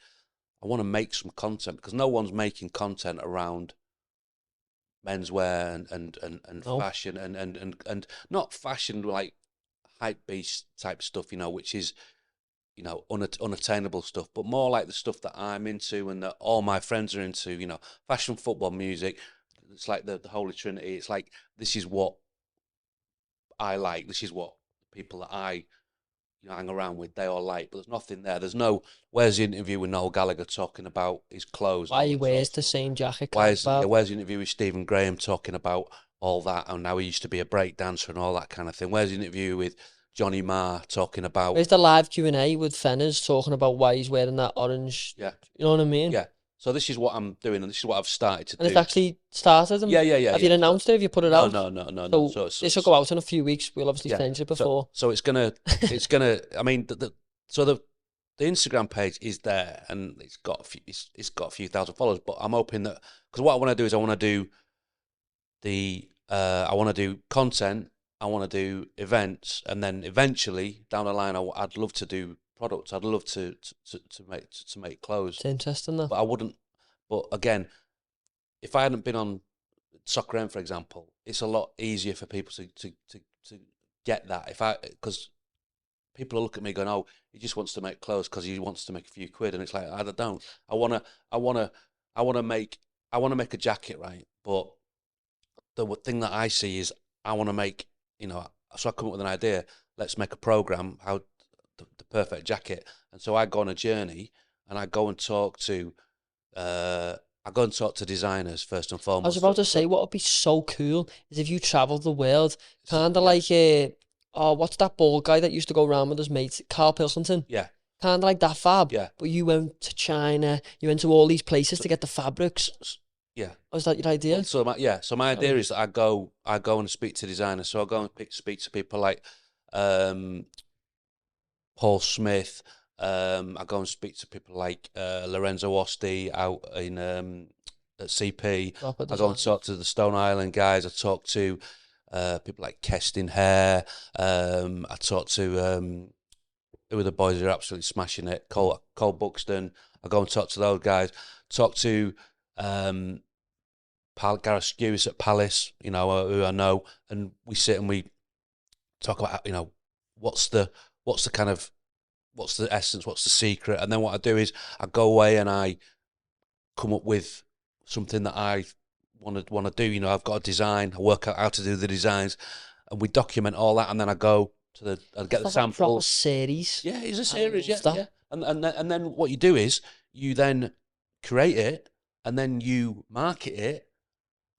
I want to make some content, because no one's making content around menswear and fashion and not fashion like hype beast type stuff, you know, which is, you know, unattainable stuff, but more like the stuff that I'm into and that all my friends are into, you know, fashion, football, music. It's like the Holy Trinity. It's like, this is what I like. This is what people that I, you know, hang around with, they all like. But there's nothing there. There's no, where's the interview with Noel Gallagher talking about his clothes? Why he wears the same jacket? Where's the interview with Stephen Graham talking about all that, and now he used to be a break dancer and all that kind of thing? Where's the interview with Johnny Marr talking about... Where's the live Q&A with Fenners talking about why he's wearing that orange? Yeah. You know what I mean? Yeah. So this is what I'm doing, and this is what I've started to do. And it's actually started? Yeah. Have you announced it? Have you put it out? No. So this will go out in a few weeks. We'll obviously finish it before. So it's gonna, I mean, the Instagram page is there, and it's got a few thousand followers. But I'm hoping that, because what I want to do is I want to do content, I want to do events, and then eventually down the line, I'd love to do products. I'd love to make clothes. It's interesting though. But I wouldn't. But again, if I hadn't been on Soccer M, for example, it's a lot easier for people to get that. Because people look at me going, "Oh, he just wants to make clothes because he wants to make a few quid," and it's like, I don't. I wanna make a jacket, right? But the thing that I see is I want to make, you know. So I come up with an idea. Let's make a program, how the perfect jacket. And so I go on a journey, and I go and talk to I go and talk to designers first and foremost. I was about to say, what would be so cool is if you travelled the world, kind of like, what's that bald guy that used to go around with his mates, Carl Pilkington? Yeah. Kind of like that fab. Yeah. But you went to China, you went to all these places to get the fabrics. Yeah. Was that your idea? So my idea is that I go and speak to designers. So I go and speak to people like Paul Smith. I go and speak to people like Lorenzo Osti out in at CP. I go and talk to the Stone Island guys. I talk to people like Kestin Hare. I talk to who are the boys who are absolutely smashing it. Cole Buxton. I go and talk to those guys. Talk to Gareth Skewis at Palace, you know, who I know, and we sit and we talk about, you know, what's the essence, what's the secret, and then what I do is I go away and I come up with something that I want to do. You know, I've got a design, I work out how to do the designs, and we document all that, and then I go to I get the samples. Proper series. Yeah, it's a series. Yeah. And then what you do is you then create it, and then you market it,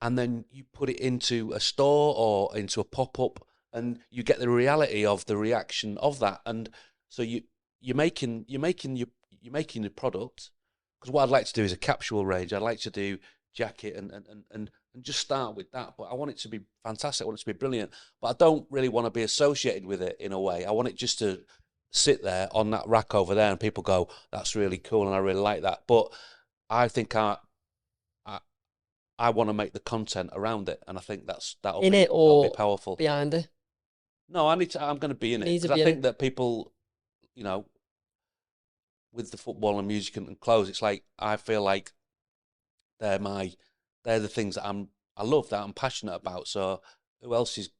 and then you put it into a store or into a pop-up, and you get the reality of the reaction of that. And so you're making the product. Because what I'd like to do is a capsule range. I'd like to do jacket and just start with that. But I want it to be fantastic. I want it to be brilliant. But I don't really want to be associated with it in a way. I want it just to sit there on that rack over there, and people go, "That's really cool," and I really like that. But I think I want to make the content around it, and I think that'll be powerful. Behind it? No, I'm going to be in it, because I think that people, you know, with the football and music and clothes, it's like I feel like they're the things that I love, that I'm passionate about. So who else is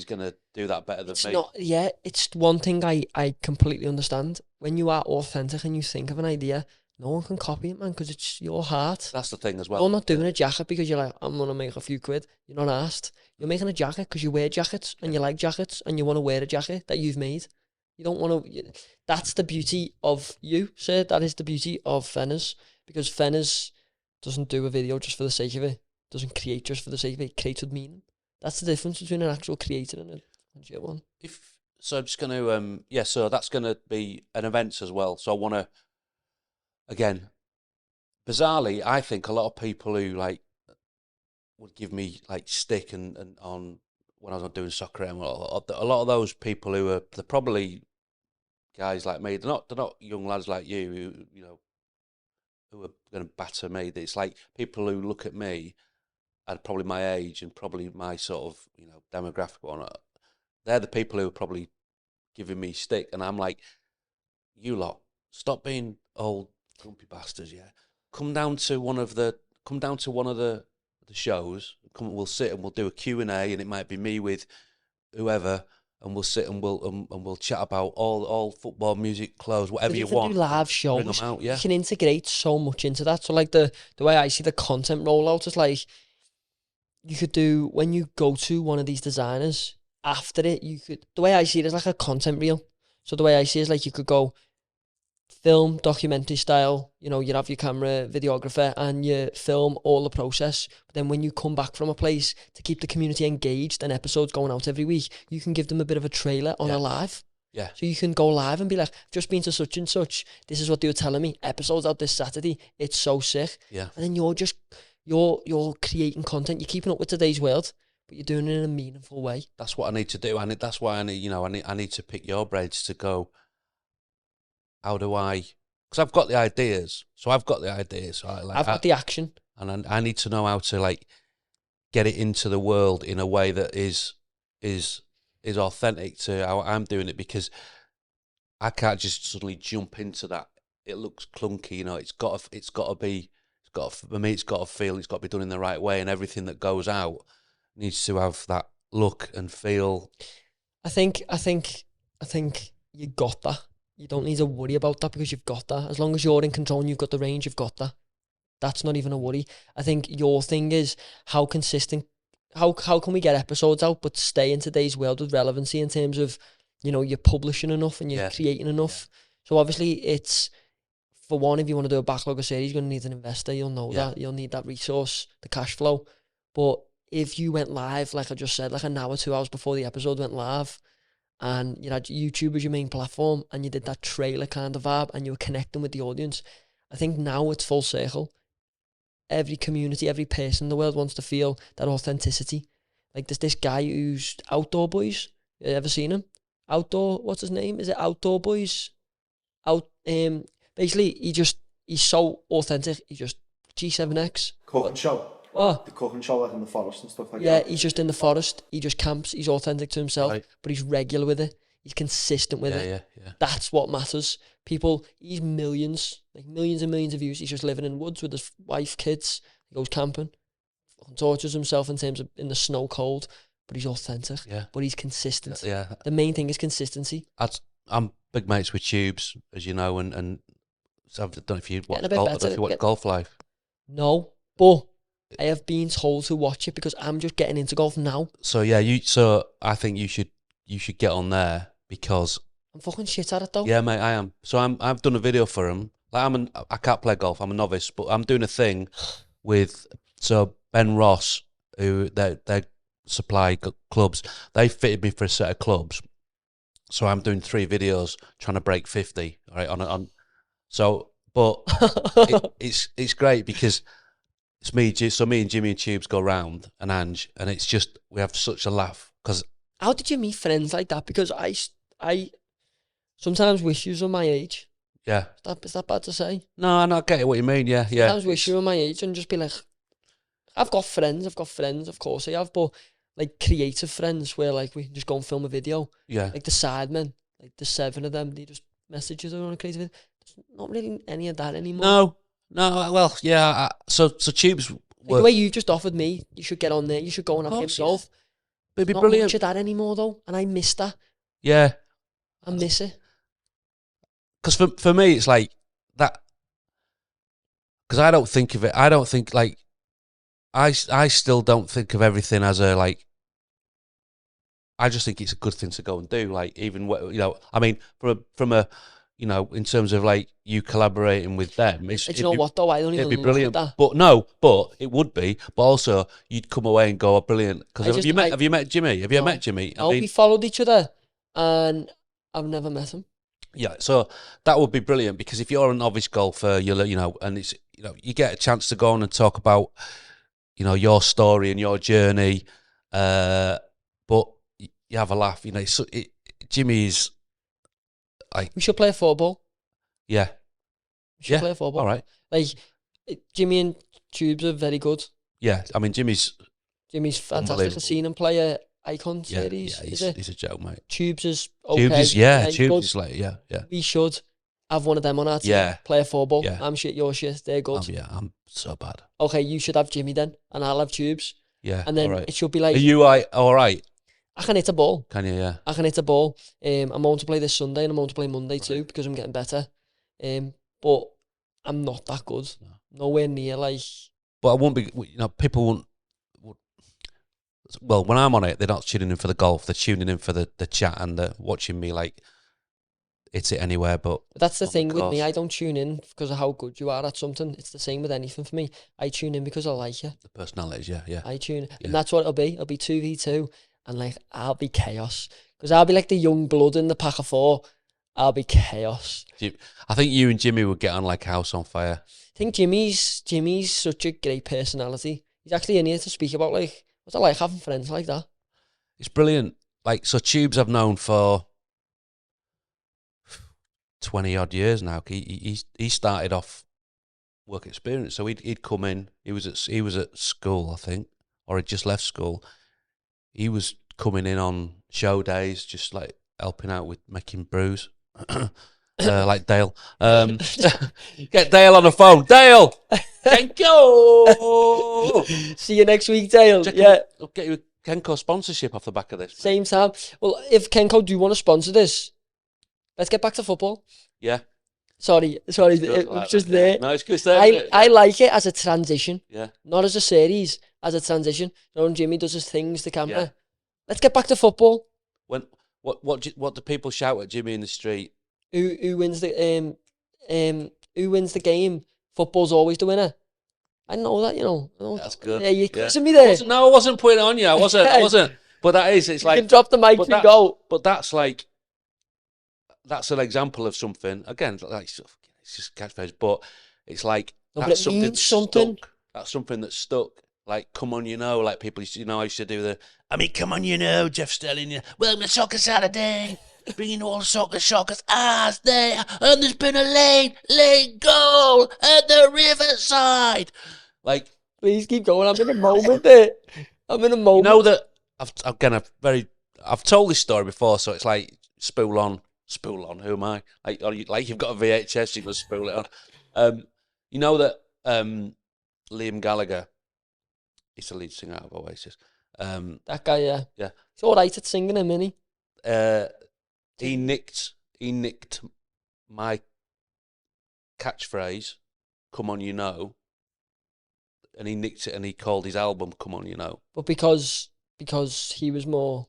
going to do that better than me? It's one thing I completely understand. When you are authentic and you think of an idea, no one can copy it, man, because it's your heart. That's the thing as well. You're not doing a jacket because you're like, I'm going to make a few quid. You're not asked. You're making a jacket because you wear jackets and you like jackets and you want to wear a jacket that you've made. You don't want to... That's the beauty of you, sir. That is the beauty of Fenners. Because Fenners doesn't do a video just for the sake of it. Doesn't create just for the sake of it. It creates with meaning. That's the difference between an actual creator and a legit one. So I'm just going to... so that's going to be an event as well. So I want to... Again, bizarrely, I think a lot of people who like would give me like stick and on when I was doing soccer, a lot of those people they're probably guys like me. They're not young lads like you who are going to batter me. It's like people who look at me at probably my age and probably my sort of demographic or not. They're the people who are probably giving me stick, and I'm like, you lot, stop being old grumpy bastards. Yeah, come down to one of the shows. We'll sit and we'll do a Q&A, and it might be me with whoever, and we'll sit and we'll chat about all football, music, clothes, whatever you want. Do live shows. Bring them out, yeah. You can integrate so much into that. So like the way I see the content rollout is like, you could do, when you go to one of these designers, after it, the way I see it is like a content reel. So the way I see it is like you could go film, documentary style, you'd have your camera, videographer, and you film all the process. But then when you come back from a place, to keep the community engaged and episodes going out every week, you can give them a bit of a trailer on a live. Yeah. So you can go live and be like, just been to such and such, this is what they were telling me, episodes out this Saturday, it's so sick. Yeah. And then you're creating content, you're keeping up with today's world, but you're doing it in a meaningful way. That's what I need to do. That's why I need to pick your brains to go, how do I... Because I've got the ideas. So I've got the action. And I need to know how to get it into the world in a way that is authentic to how I'm doing it, because I can't just suddenly jump into that. It looks clunky, for me, it's got to feel, it's got to be done in the right way, and everything that goes out needs to have that look and feel. I think you got that. You don't need to worry about that, because you've got that. As long as you're in control and you've got the range, you've got that. That's not even a worry. I think your thing is how consistent, how can we get episodes out but stay in today's world with relevancy in terms of, you're publishing enough and you're creating enough. So obviously it's for one, if you want to do a backlog of series, you're going to need an investor. You'll know that. You'll need that resource, the cash flow. But if you went live, like I just said, like an hour, 2 hours before the episode went live, and you had YouTube as your main platform, and you did that trailer kind of vibe, and you were connecting with the audience, I think now it's full circle. Every community, every person in the world wants to feel that authenticity. Like there's this guy who's Outdoor Boys. You ever seen him? What's his name? Is it Outdoor Boys? Basically, he's so authentic. He just G7X. Cooking show. Oh. The cooking show, like in the forest and stuff like that. Yeah, he's just in the forest. He just camps. He's authentic to himself, but he's regular with it. He's consistent with it. Yeah. That's what matters. He's millions and millions of views. He's just living in woods with his wife, kids. He goes camping, tortures himself in terms of in the snow cold, but he's authentic. Yeah. But he's consistent. Yeah. The main thing is consistency. I'm big mates with Tubes, as you know, and so I don't know if you watch Golf Life. No, but I have been told to watch it because I'm just getting into golf now. So yeah, so I think you should get on there because I'm fucking shit at it though. Yeah, mate, I am. So I've done a video for him. Like I can't play golf. I'm a novice, but I'm doing a thing with Ben Ross, who they supply clubs. They fitted me for a set of clubs. So I'm doing 3 videos trying to break 50. All right, but it's great because it's me. So me and Jimmy and Tubes go round and Ange, and it's just we have such a laugh. Because how did you meet friends like that? Because I sometimes wish you were my age. Yeah. Is that bad to say? No, I get what you mean. Yeah. Sometimes wish you were my age and just be like, I've got friends, of course I have, but like creative friends where like we can just go and film a video. Yeah. Like the Sidemen, like the 7 of them, they just message us on a creative video. There's not really any of that anymore. No, well, yeah, so Tubes... Like the way you just offered me, you should get on there, you should go and have game golf. It'd be not brilliant. Not much of that anymore though, and I miss that. Yeah. I miss it. Because for me, it's like that... Because I don't think of it, I don't think, like... I still don't think of everything as a, like... I just think it's a good thing to go and do, like, even, you know, I mean, from a you know, in terms of, like, you collaborating with them. Do you know what, though? I don't even it'd be brilliant. Look at that. But it would be. But also, you'd come away and go, oh, brilliant. Because have you met Jimmy? Have you met Jimmy? No, we followed each other, and I've never met him. Yeah, so that would be brilliant, because if you're a novice golfer, you know, and it's, you know, you get a chance to go on and talk about, you know, your story and your journey, but you have a laugh. You know, Jimmy is... We should play football. Yeah. We should play football. All right. Like, Jimmy and Tubes are very good. Yeah, I mean, Jimmy's fantastic. I've seen him play a Icon series. Yeah, he's a joke, mate. Tubes is okay. Tubes is like, yeah. We should have one of them on our team. Yeah. Play a football. Yeah. I'm shit, you're shit. They're good. I'm so bad. Okay, you should have Jimmy then, and I'll have Tubes. Yeah. And then it should be like... Are you all right? I can hit a ball. Can you? Yeah. I can hit a ball. I'm going to play this Sunday and I'm going to play Monday too, because I'm getting better. But I'm not that good. No. Nowhere near like... But I won't be... You know, people won't... Well, when I'm on it, they're not tuning in for the golf. They're tuning in for the chat and they're watching me like... It's it anywhere, but... That's the thing with me. I don't tune in because of how good you are at something. It's the same with anything for me. I tune in because I like you. The personalities, yeah. I tune in. And that's what it'll be. It'll be 2v2. And like, I'll be chaos. Because I'll be like the young blood in the pack of 4. I'll be chaos. I think you and Jimmy would get on like a house on fire. I think Jimmy's such a great personality. He's actually in here to speak about like, what's it like having friends like that? It's brilliant. Like, so Tubes I've known for 20 odd years now. He started off work experience. So he'd come in. He was at school, I think, or he'd just left school. He was coming in on show days, just like helping out with making brews, like Dale. Get Dale on the phone. Dale, Kenko. See you next week, Dale. I'll get you a Kenko sponsorship off the back of this. Same time. Well, if Kenko do want to sponsor this, let's get back to football. Yeah. Sorry, it was just there. No, it's good. I like it as a transition. Yeah. Not as a series, as a transition. You know, when Jimmy does his things, the camera. Yeah. Let's get back to football. What do people shout at Jimmy in the street? Who wins the who wins the game, football's always the winner. I know that, you know. That's good. Yeah, you're quizzing me there. I wasn't putting it on you. I wasn't. But that is, it's You like... can drop the mic and go. But that's like... That's an example of something. Again, like, it's just catchphrase, but it's like... No, but that's it something means that's something. stuck. That's something that's stuck. Like, come on, you know, like people used to, I used to do the... I mean, come on, you know, Jeff Stelling, welcome to Soccer Saturday. Bringing all the shockers as they... And there's been a late goal at the Riverside. Like... Please keep going. I'm in a moment there. I'm in a moment. You know that I've told this story before, so it's like spool on. Who am I? Like you've got a VHS, you can spool it on. You know that Liam Gallagher, he's the lead singer of Oasis. That guy, yeah. Yeah. He's all right at singing him, isn't he? He nicked my catchphrase, "Come on, you know." And he nicked it and he called his album "Come On, You Know." But because he was more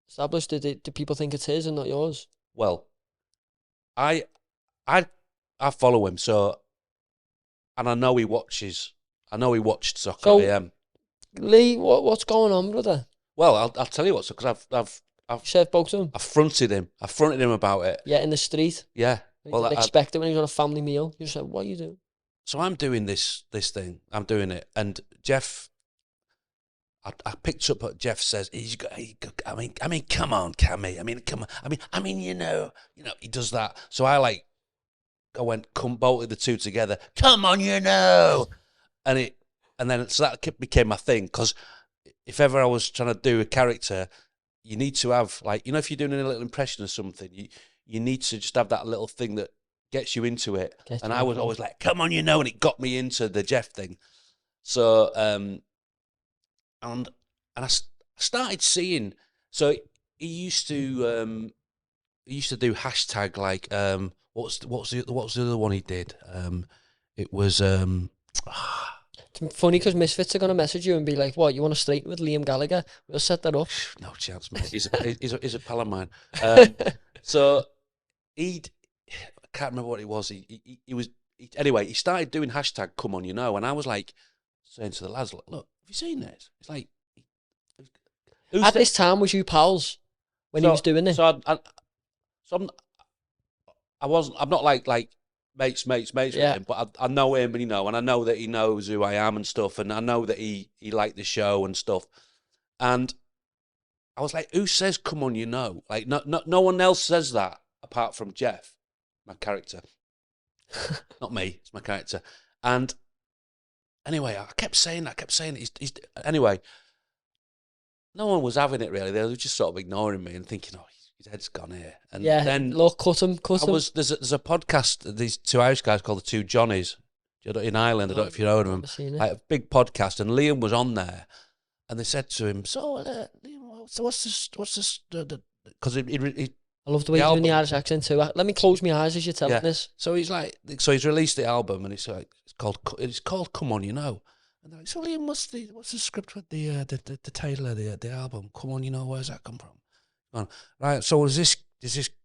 established, did people think it's his and not yours? Well, I follow him, so, and I know he watches. I know he watched Soccer AM. Lee, what's going on, brother? Well, I'll tell you what, because I've Said spoke to him. I fronted him about it. Yeah, in the street. Yeah. He Well, didn't expect it when he was on a family meal. You said, "What are you doing?" So I'm doing this thing. I'm doing it, and Jeff. I picked up what Jeff says. I mean, come on, Cammy. Come on. I mean, you know, he does that. So I bolted the two together. Come on, you know, and then so that became my thing. Because if ever I was trying to do a character, you need to have if you're doing a little impression of something, you need to just have that little thing that gets you into it. And I was always like, "Come on, you know," and it got me into the Jeff thing. So and I started seeing. So he used to do hashtag like what's the other one he did? It was It's funny because Misfits are gonna message you and be like, "What, you want to straighten with Liam Gallagher? We'll set that up." No chance, mate. He's a pal of mine. So I can't remember what it was. Anyway, he started doing hashtag "Come On, You Know," and I was like saying to the lads, "Look, have you seen this?" It's like at this time, was you pals when he was doing it? So I'm not like mates with him, but I know him, and and I know that he knows who I am and stuff, and I know that he liked the show and stuff, and I was like, "Who says 'Come On, You Know'? Like, no one else says that apart from Jeff, my character, not me. It's my character." And anyway, I kept saying that. Anyway. No one was having it really. They were just sort of ignoring me and thinking, "Oh, his head's gone here." And then look, cut him. There's a podcast. These two Irish guys called the Two Johnnies in Ireland. I don't know if you know them. Like a big podcast, and Liam was on there, and they said to him, "So, Liam, what's this?" Because he I love the way you're doing the Irish accent too. Let me close my eyes as you're telling this. So he's released the album, and it's called "Come On, You Know." And they're like, "So Liam, what's the script with the title of the album? Come On, You Know, where's that come from?" Gone, right, so is this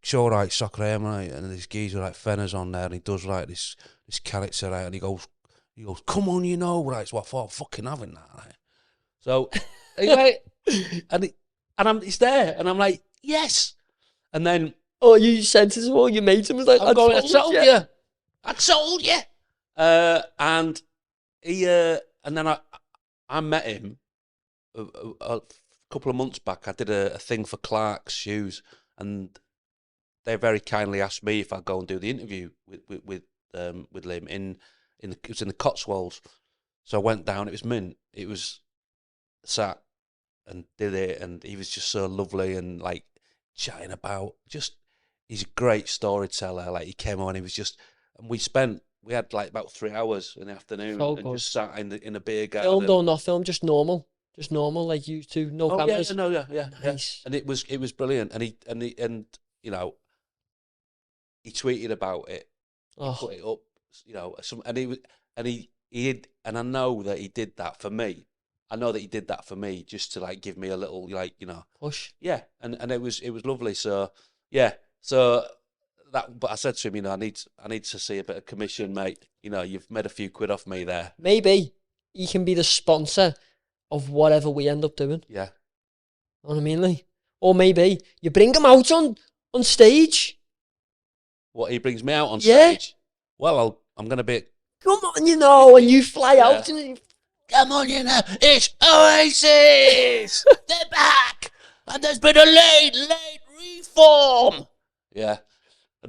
show right, Soccer AM, right? And this geezer like Fenners on there, and he does this character, right? And he goes, "Come On, You Know," right? So I thought, I'm fucking having that, right? So he's like, it's there, and I'm like, yes. And then you sent it to all your mates and was like, I told you. And he and then I met him a couple of months back. I did a thing for Clark's Shoes, and they very kindly asked me if I'd go and do the interview with Liam it was in the Cotswolds. So I went down. It was mint. It was sat and did it, and he was just so lovely and like chatting about he's a great storyteller. Like he came on, he was just, and we had like about 3 hours in the afternoon and just sat in a beer garden. Filmed or not filmed, just normal, like you two, no cameras. Yeah. Nice. And it was brilliant. And he tweeted about it. He put it up, and I know that he did that for me. I know that he did that for me just to like give me a little push. Yeah, and it was lovely. So yeah, so But I said to him, you know, I need to see a bit of commission, mate. You know, you've made a few quid off me there. Maybe he can be the sponsor of whatever we end up doing. Yeah. Know what I mean, like? Or maybe you bring him out on stage. What, he brings me out on Yeah. stage? Well, I'm going to be... Come on, you know, and you fly out and you... Come on, you know, it's Oasis! They're back! And there's been a late reform! Yeah.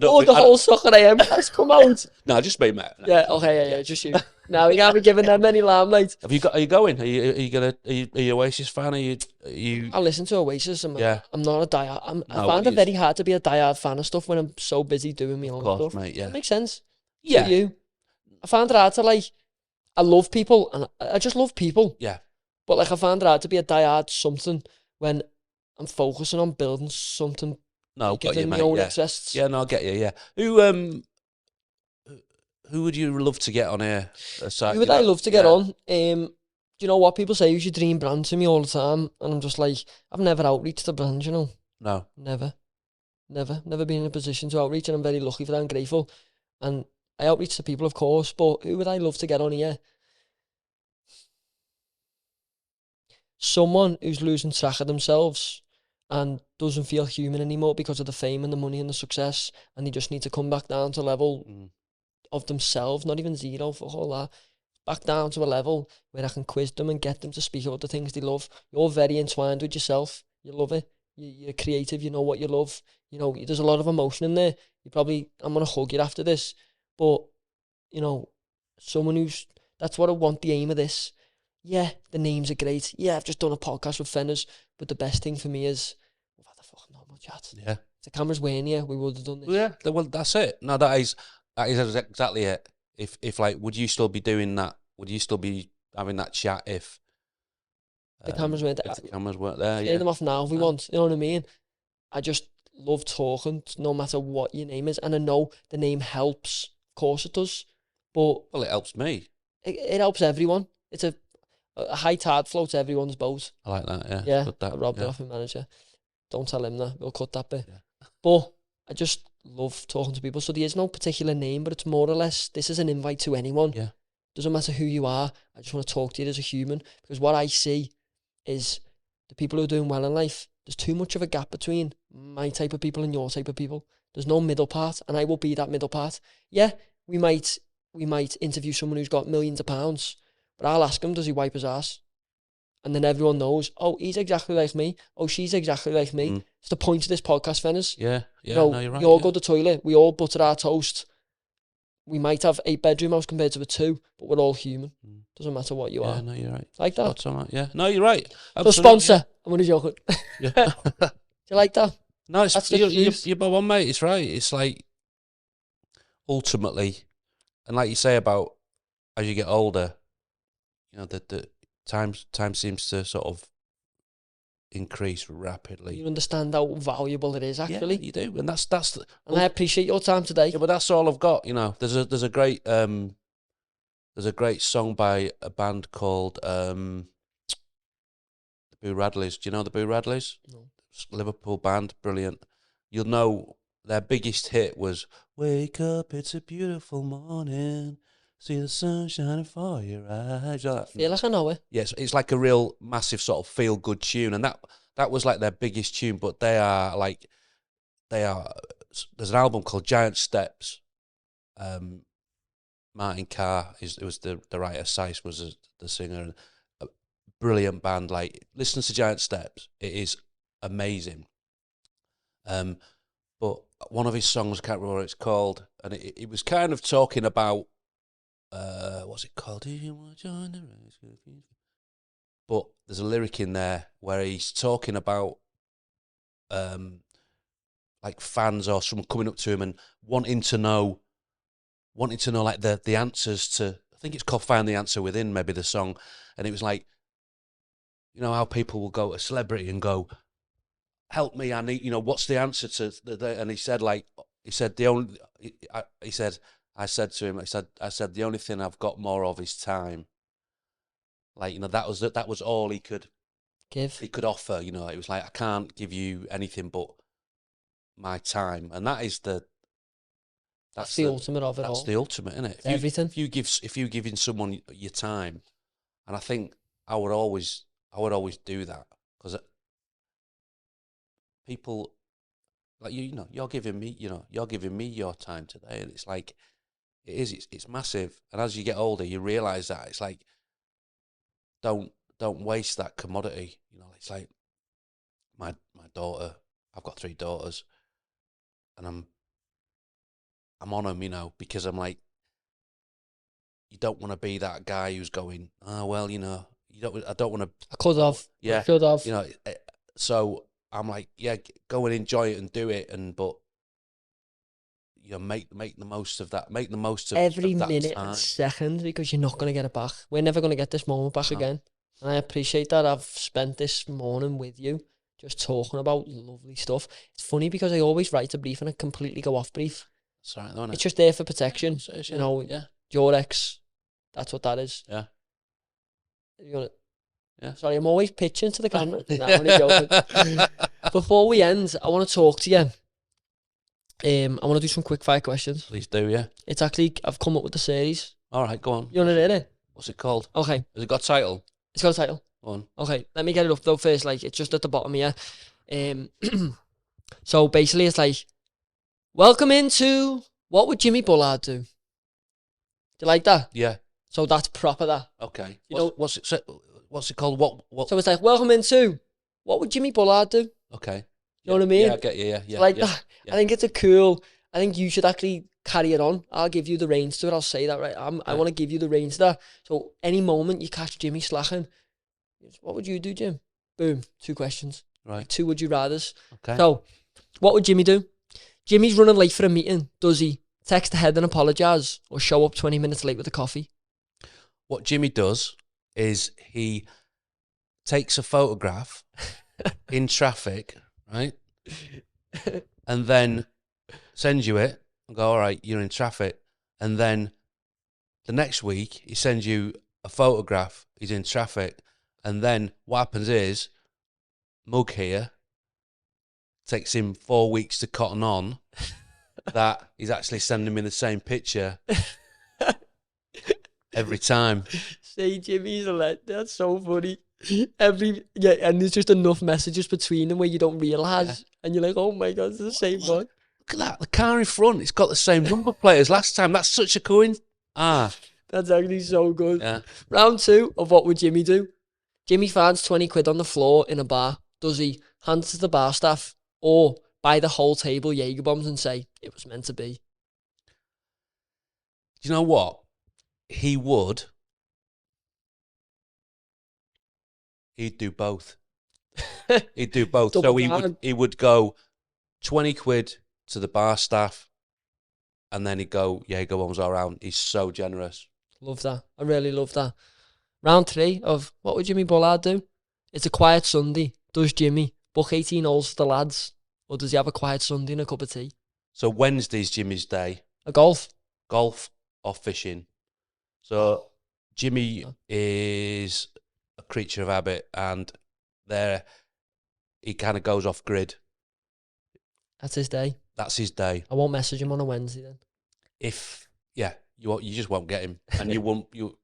Oh, the whole Soccer AM has come out. No, just me, mate. No, yeah, okay, yeah, just you. No, we can't be giving them any limelight. Are you going? Are you Oasis fan? Are you? I listen to Oasis. I'm not a diehard. I find it very hard to be a diehard fan of stuff when I'm so busy doing my own stuff. Mate, yeah. That makes sense. Yeah. You. I find it hard to like. I love people, and I just love people. Yeah. But like, I find it hard to be a diehard something when I'm focusing on building something. No, got you, mate. My own interests. Yeah, no, I get you. Yeah. Who would you love to get on here? Who would I love to get on? Do you know what people say? Who's your dream brand to me all the time? And I'm just like, I've never outreached the brand, you know? No. Never been in a position to outreach, and I'm very lucky for that and grateful. And I outreach to people, of course, but who would I love to get on here? Someone who's losing track of themselves and doesn't feel human anymore because of the fame and the money and the success, and they just need to come back down to level of themselves, not even zero for all that, back down to a level where I can quiz them and get them to speak about the things they love. You're very entwined with yourself. You love it. You're creative. You know what you love. You know, there's a lot of emotion in there. I'm going to hug you after this. But, you know, someone that's what I want, the aim of this. Yeah, the names are great. Yeah, I've just done a podcast with Fenners, but the best thing for me is we've had a fucking normal chat. Yeah. If the cameras weren't here, we would have done this. Yeah, well, that's it. No, that is exactly it. If like, would you still be doing that? Would you still be having that chat if the cameras weren't there? If the cameras weren't there, Turn them off now if we want. You know what I mean? I just love talking, no matter what your name is, and I know the name helps. Of course it does, but well, it helps me. It helps everyone. It's a high tide floats everyone's boat. I like that. Yeah. Yeah. That, I robbed it off my manager. Don't tell him that. We'll cut that bit. Yeah. But I just love talking to people. So there is no particular name, but it's more or less, this is an invite to anyone. Yeah. Doesn't matter who you are. I just want to talk to you as a human, because what I see is the people who are doing well in life, there's too much of a gap between my type of people and your type of people. There's no middle part, and I will be that middle part. Yeah, we might interview someone who's got millions of pounds, but I'll ask him, does he wipe his ass? And then everyone knows, oh, he's exactly like me. Oh, she's exactly like me. It's the point of this podcast, Fenners. Yeah, you know, no, you're right. We all go to the toilet. We all butter our toast. We might have 8-bedroom house compared to a 2, but we're all human. Doesn't matter what you are. Yeah, no, you're right. Like that? That's all right. Yeah, no, you're right. So sponsor. I'm only joking. Yeah. Do you like that? No, you're both on, mate. It's right. It's like, ultimately, and like you say about as you get older, you know, the time seems to sort of increase rapidly. You understand how valuable it is, actually. Yeah, you do, and that's and I appreciate your time today. Yeah, but that's all I've got. You know, there's a great song by a band called the Boo Radleys. Do you know the Boo Radleys? No. Liverpool band, brilliant. You'll know their biggest hit was "Wake Up, It's a Beautiful Morning, See the Sun Shining for Your Eyes." I feel like I know it. Yes, it's like a real massive sort of feel good tune, and that was like their biggest tune. But there's an album called Giant Steps. Martin Carr was the writer. Sice was the singer. A brilliant band. Like, listen to Giant Steps. It is amazing. But one of his songs, I can't remember what it's called, and it was kind of talking about what's it called? Do you want to join the race? But there's a lyric in there where he's talking about like fans or someone coming up to him and wanting to know like the answers to, I think it's called Find the Answer Within, maybe the song. And it was like, you know how people will go to a celebrity and go, help me, I need, you know, what's the answer to and I said to him, I said the only thing I've got more of is time. Like, you know, that was all he could offer. You know, it was like, I can't give you anything but my time, and that is the That's the ultimate of it all. That's the ultimate, isn't it? Everything. If you giving someone your time, and I think I would always do that, because people like you're giving me your time today, and it's like it's massive. And as you get older, you realise that it's like don't waste that commodity. It's like my daughter. I've got 3 daughters, and I'm on them, because I'm like, you don't want to be that guy who's going, oh well, you don't. I don't want to. I could have. Yeah, I should have. So I'm like, yeah, go and enjoy it and do it, but make the most of that. Make the most of every of that minute time. and second, because you're not going to get it back. We're never going to get this moment back again. And I appreciate that. I've spent this morning with you just talking about lovely stuff. It's funny because I always write a brief and I completely go off brief. Sorry, though, it's just there for protection. Yeah. Your ex, that's what that is. Yeah. Yeah. Sorry, I'm always pitching to the camera. Nah, I'm only joking. Before we end, I want to talk to you. I want to do some quick fire questions. Please do, yeah. It's actually, I've come up with the series. All right, go on. You want to hear it? What's it called? Okay. Has it got a title? It's got a title. Go on. Okay, let me get it up though first. Like, it's just at the bottom here. So basically, it's like, welcome into what would Jimmy Bullard do? Do you like that? Yeah. So that's proper. That. Okay. What's it called? What? So it's like, welcome into what would Jimmy Bullard do? Okay. You know what I mean? Yeah, I get you. Yeah. Like that. Yeah. I think it's I think you should actually carry it on. I'll give you the reins to it. I'll say that, right? I want to give you the reins to that. So any moment you catch Jimmy slacking, what would you do, Jim? Boom. 2 questions. Right. 2 would you rathers. Okay. So what would Jimmy do? Jimmy's running late for a meeting. Does he text ahead and apologise, or show up 20 minutes late with a coffee? What Jimmy does is he takes a photograph in traffic, right? And then sends you it and go, all right, you're in traffic. And then the next week he sends you a photograph, he's in traffic. And then what happens is, Mug here takes him 4 weeks to cotton on that he's actually sending me the same picture every time. Say Jimmy's a legend. That's so funny. And there's just enough messages between them where you don't realise, and you're like, oh my god, it's the same one. Look at that, the car in front, it's got the same number plate as last time. That's such a coincidence. That's actually so good. Yeah. Round 2 of what would Jimmy do? Jimmy finds 20 quid on the floor in a bar. Does he hand it to the bar staff, or buy the whole table Jaeger bombs and say it was meant to be? Do you know what? He'd do both. He'd do both. So he would go 20 quid to the bar staff, and then he'd go, Jaeger bombs all around. He's so generous. Love that. I really love that. Round 3 of what would Jimmy Bullard do? It's a quiet Sunday. Does Jimmy book 18 holes for the lads, or does he have a quiet Sunday and a cup of tea? So Wednesday's Jimmy's day. A golf Or fishing. So Jimmy is a creature of habit, and he kind of goes off grid. That's his day. That's his day. I won't message him on a Wednesday then. You just won't get him, and you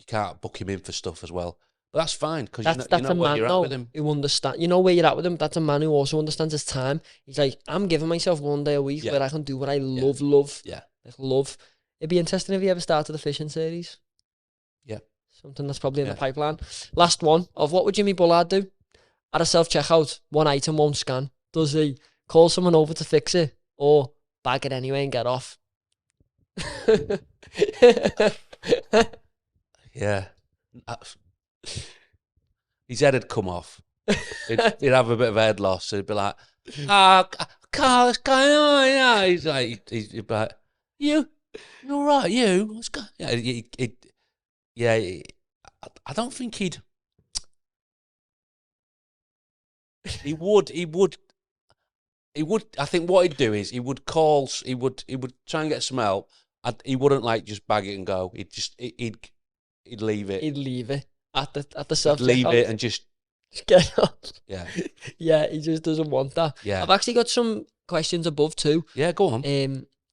can't book him in for stuff as well. But that's fine, because you know where you're at with him. Who understand? You know where you're at with him. That's a man who also understands his time. He's like, I'm giving myself 1 day a week where I can do what I love. Yeah. Like, love. It'd be interesting if he ever started a fishing series. Yeah. Something that's probably in the pipeline. Last one of what would Jimmy Bullard do? At a self-checkout, 1 item won't scan. Does he call someone over to fix it, or bag it anyway and get off? Yeah. His head had come off. He'd have a bit of head loss. He'd be like, Carl, what's going on? Yeah. He'd be like, you're right, you. What's going on? I don't think he would. I think what he'd do is he would try and get some help. He wouldn't like just bag it and go. He'd leave it. He'd leave it at the self-checkout. Leave it and just get off. Yeah. Yeah, he just doesn't want that. Yeah. I've actually got some questions above too. Yeah, go on.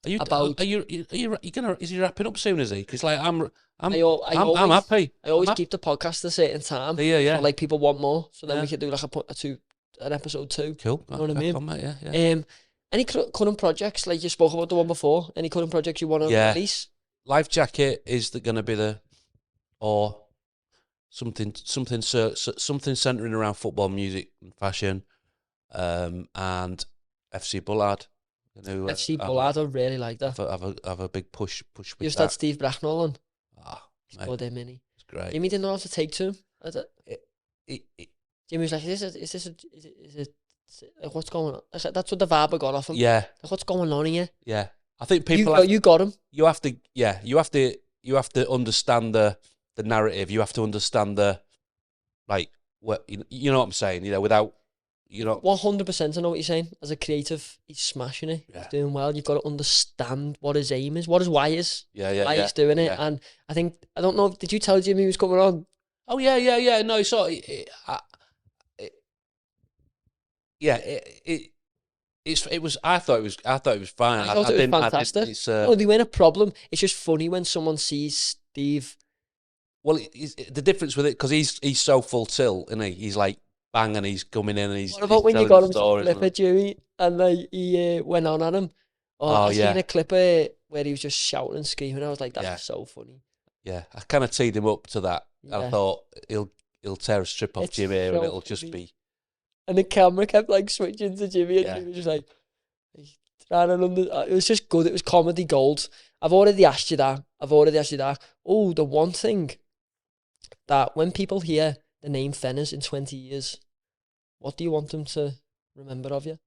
about. Is he wrapping up soon? Is he? Because like I'm always, happy. I always keep the podcast at a certain time. Yeah. So like people want more, so then we could do like an episode 2. Cool. You know what I mean? On, mate, yeah. Any current projects, like you spoke about the one before? Any current projects you want to release? Life Jacket is going to be or something centering around football, music, and fashion, and FC Bullard. FC Bullard, I really like that. Have a big push with you just had Steve Bracknell on. He's mate, good, mini. It's great. Jimmy didn't know how to take to him. Jimmy was like, is this what's going on? I said, that's what the vibe I got off him. Yeah. Like, what's going on here? Yeah. I think people you got him. You have to understand the narrative. You have to understand what you know what I'm saying, without 100%. I know what you're saying. As a creative, he's smashing it. Yeah. He's doing well. You've got to understand what his aim is, what his why is. Why he's doing it. And I don't know, did you tell Jimmy he was coming on? Oh yeah. No, so it was. I thought it was fine. I thought it was fantastic. They weren't a problem. It's just funny when someone sees Steve. Well, the difference with it, because he's so full tilt, and he's like bang, and he's coming in, and he's. What about when you got him to flip at Jimmy, and he went on at him? I seen a clip where he was just shouting and screaming. I was like, that's so funny. Yeah, I kind of teed him up to that. Yeah. I thought he'll tear a strip off Jimmy, and it'll just be. And the camera kept like switching to Jimmy, and Jimmy was just like, it was just good. It was comedy gold. I've already asked you that. Oh, the one thing that when people hear the name Fenners in 20 years, what do you want them to remember of you?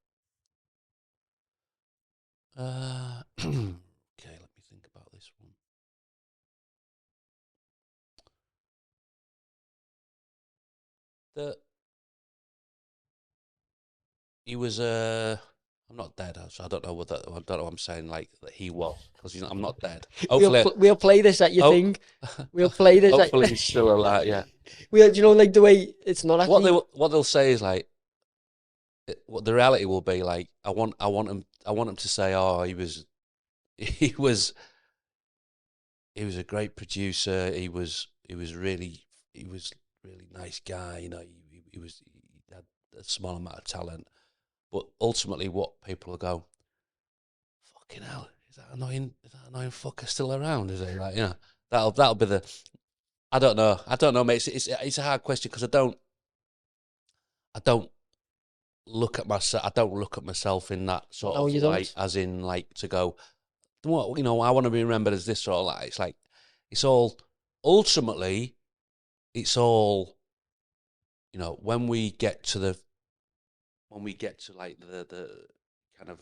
Okay, let me think about this one. He was I'm not dead, so I don't know what I'm saying. Like that he was, because I'm not dead. Hopefully, we'll play this at your thing. We'll play this. Hopefully, he's still alive. Yeah. Like the way it's not actually. What they'll say is like, what the reality will be like. I want him to say, oh, he was a great producer. He was really nice guy. He had a small amount of talent. But ultimately, what people will go, fucking hell, is that annoying fucker still around? Is he like, that'll be the. I don't know, mate. It's a hard question, because I don't look at myself. I don't look at myself in that sort of light, as in like to go, what I want to be remembered as this or that. It's like it's all ultimately, when we get to like the kind of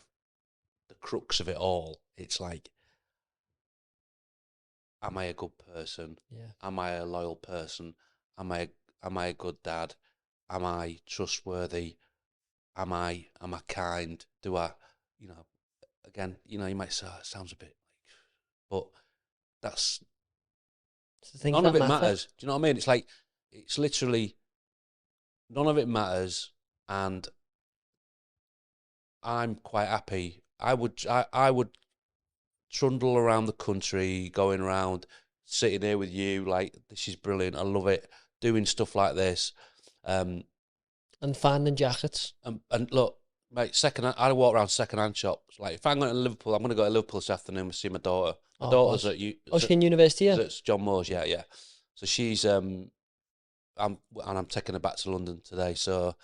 the crux of it all, it's like, am I a good person? Yeah. Am I a loyal person? Am I a good dad? Am I trustworthy? Am I kind? Do I, again, you might say, oh, it sounds a bit like, but that's none of it matters. Do you know what I mean? It's like, it's literally none of it matters, and I'm quite happy. I would trundle around the country, going around, sitting here with you, like, this is brilliant. I love it. Doing stuff like this, and finding jackets. And look, mate, I walk around second-hand shops. Like, if I'm going to Liverpool, I'm going to go to Liverpool this afternoon to see my daughter. My daughter's at she's in university. Yeah, it's John Moore's. Yeah. So she's I'm taking her back to London today. So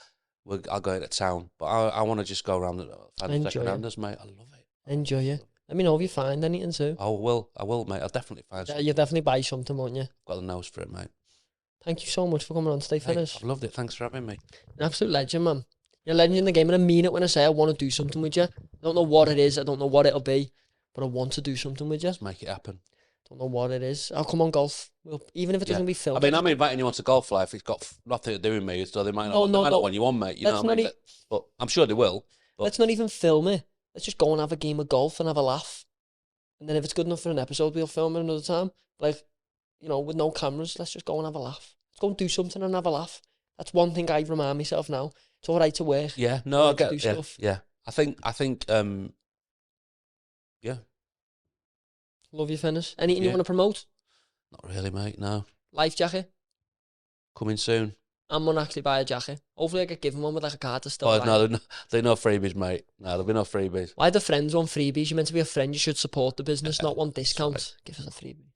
I'll go into town, but I want to just go around and find the second-handers, mate. I love it. Enjoy it. Let me know if you find anything too. I will, mate. I'll definitely find something. You'll definitely buy something, won't you? Got the nose for it, mate. Thank you so much for coming on today, Fenners. I've loved it. Thanks for having me. An absolute legend, man. You're a legend in the game, and I mean it when I say I want to do something with you. I don't know what it is. I don't know what it'll be, but I want to do something with you. Just make it happen. Don't know what it is. I'll come on golf. Even if it doesn't be filmed. I mean, I'm inviting you onto Golf Life. It's got nothing to do with me, so they might not want you on, mate. You know what I mean? But I'm sure they will. But let's not even film it. Let's just go and have a game of golf and have a laugh. And then if it's good enough for an episode, we'll film it another time. Like, with no cameras, let's just go and have a laugh. Let's go and do something and have a laugh. That's one thing I remind myself now. It's all right to work. Yeah, no, I get stuff. Yeah. I think, yeah. Love you, Fenners. Anything you Yeah. want to promote? Not really, mate. No. Life jacket? Coming soon. I'm gonna actually buy a jacket. Hopefully I get given one with like a card to still. Oh no, they're no freebies, mate. No, there'll be no freebies. Why the friends want freebies? You're meant to be a friend. You should support the business, not want discounts. Give us a freebie.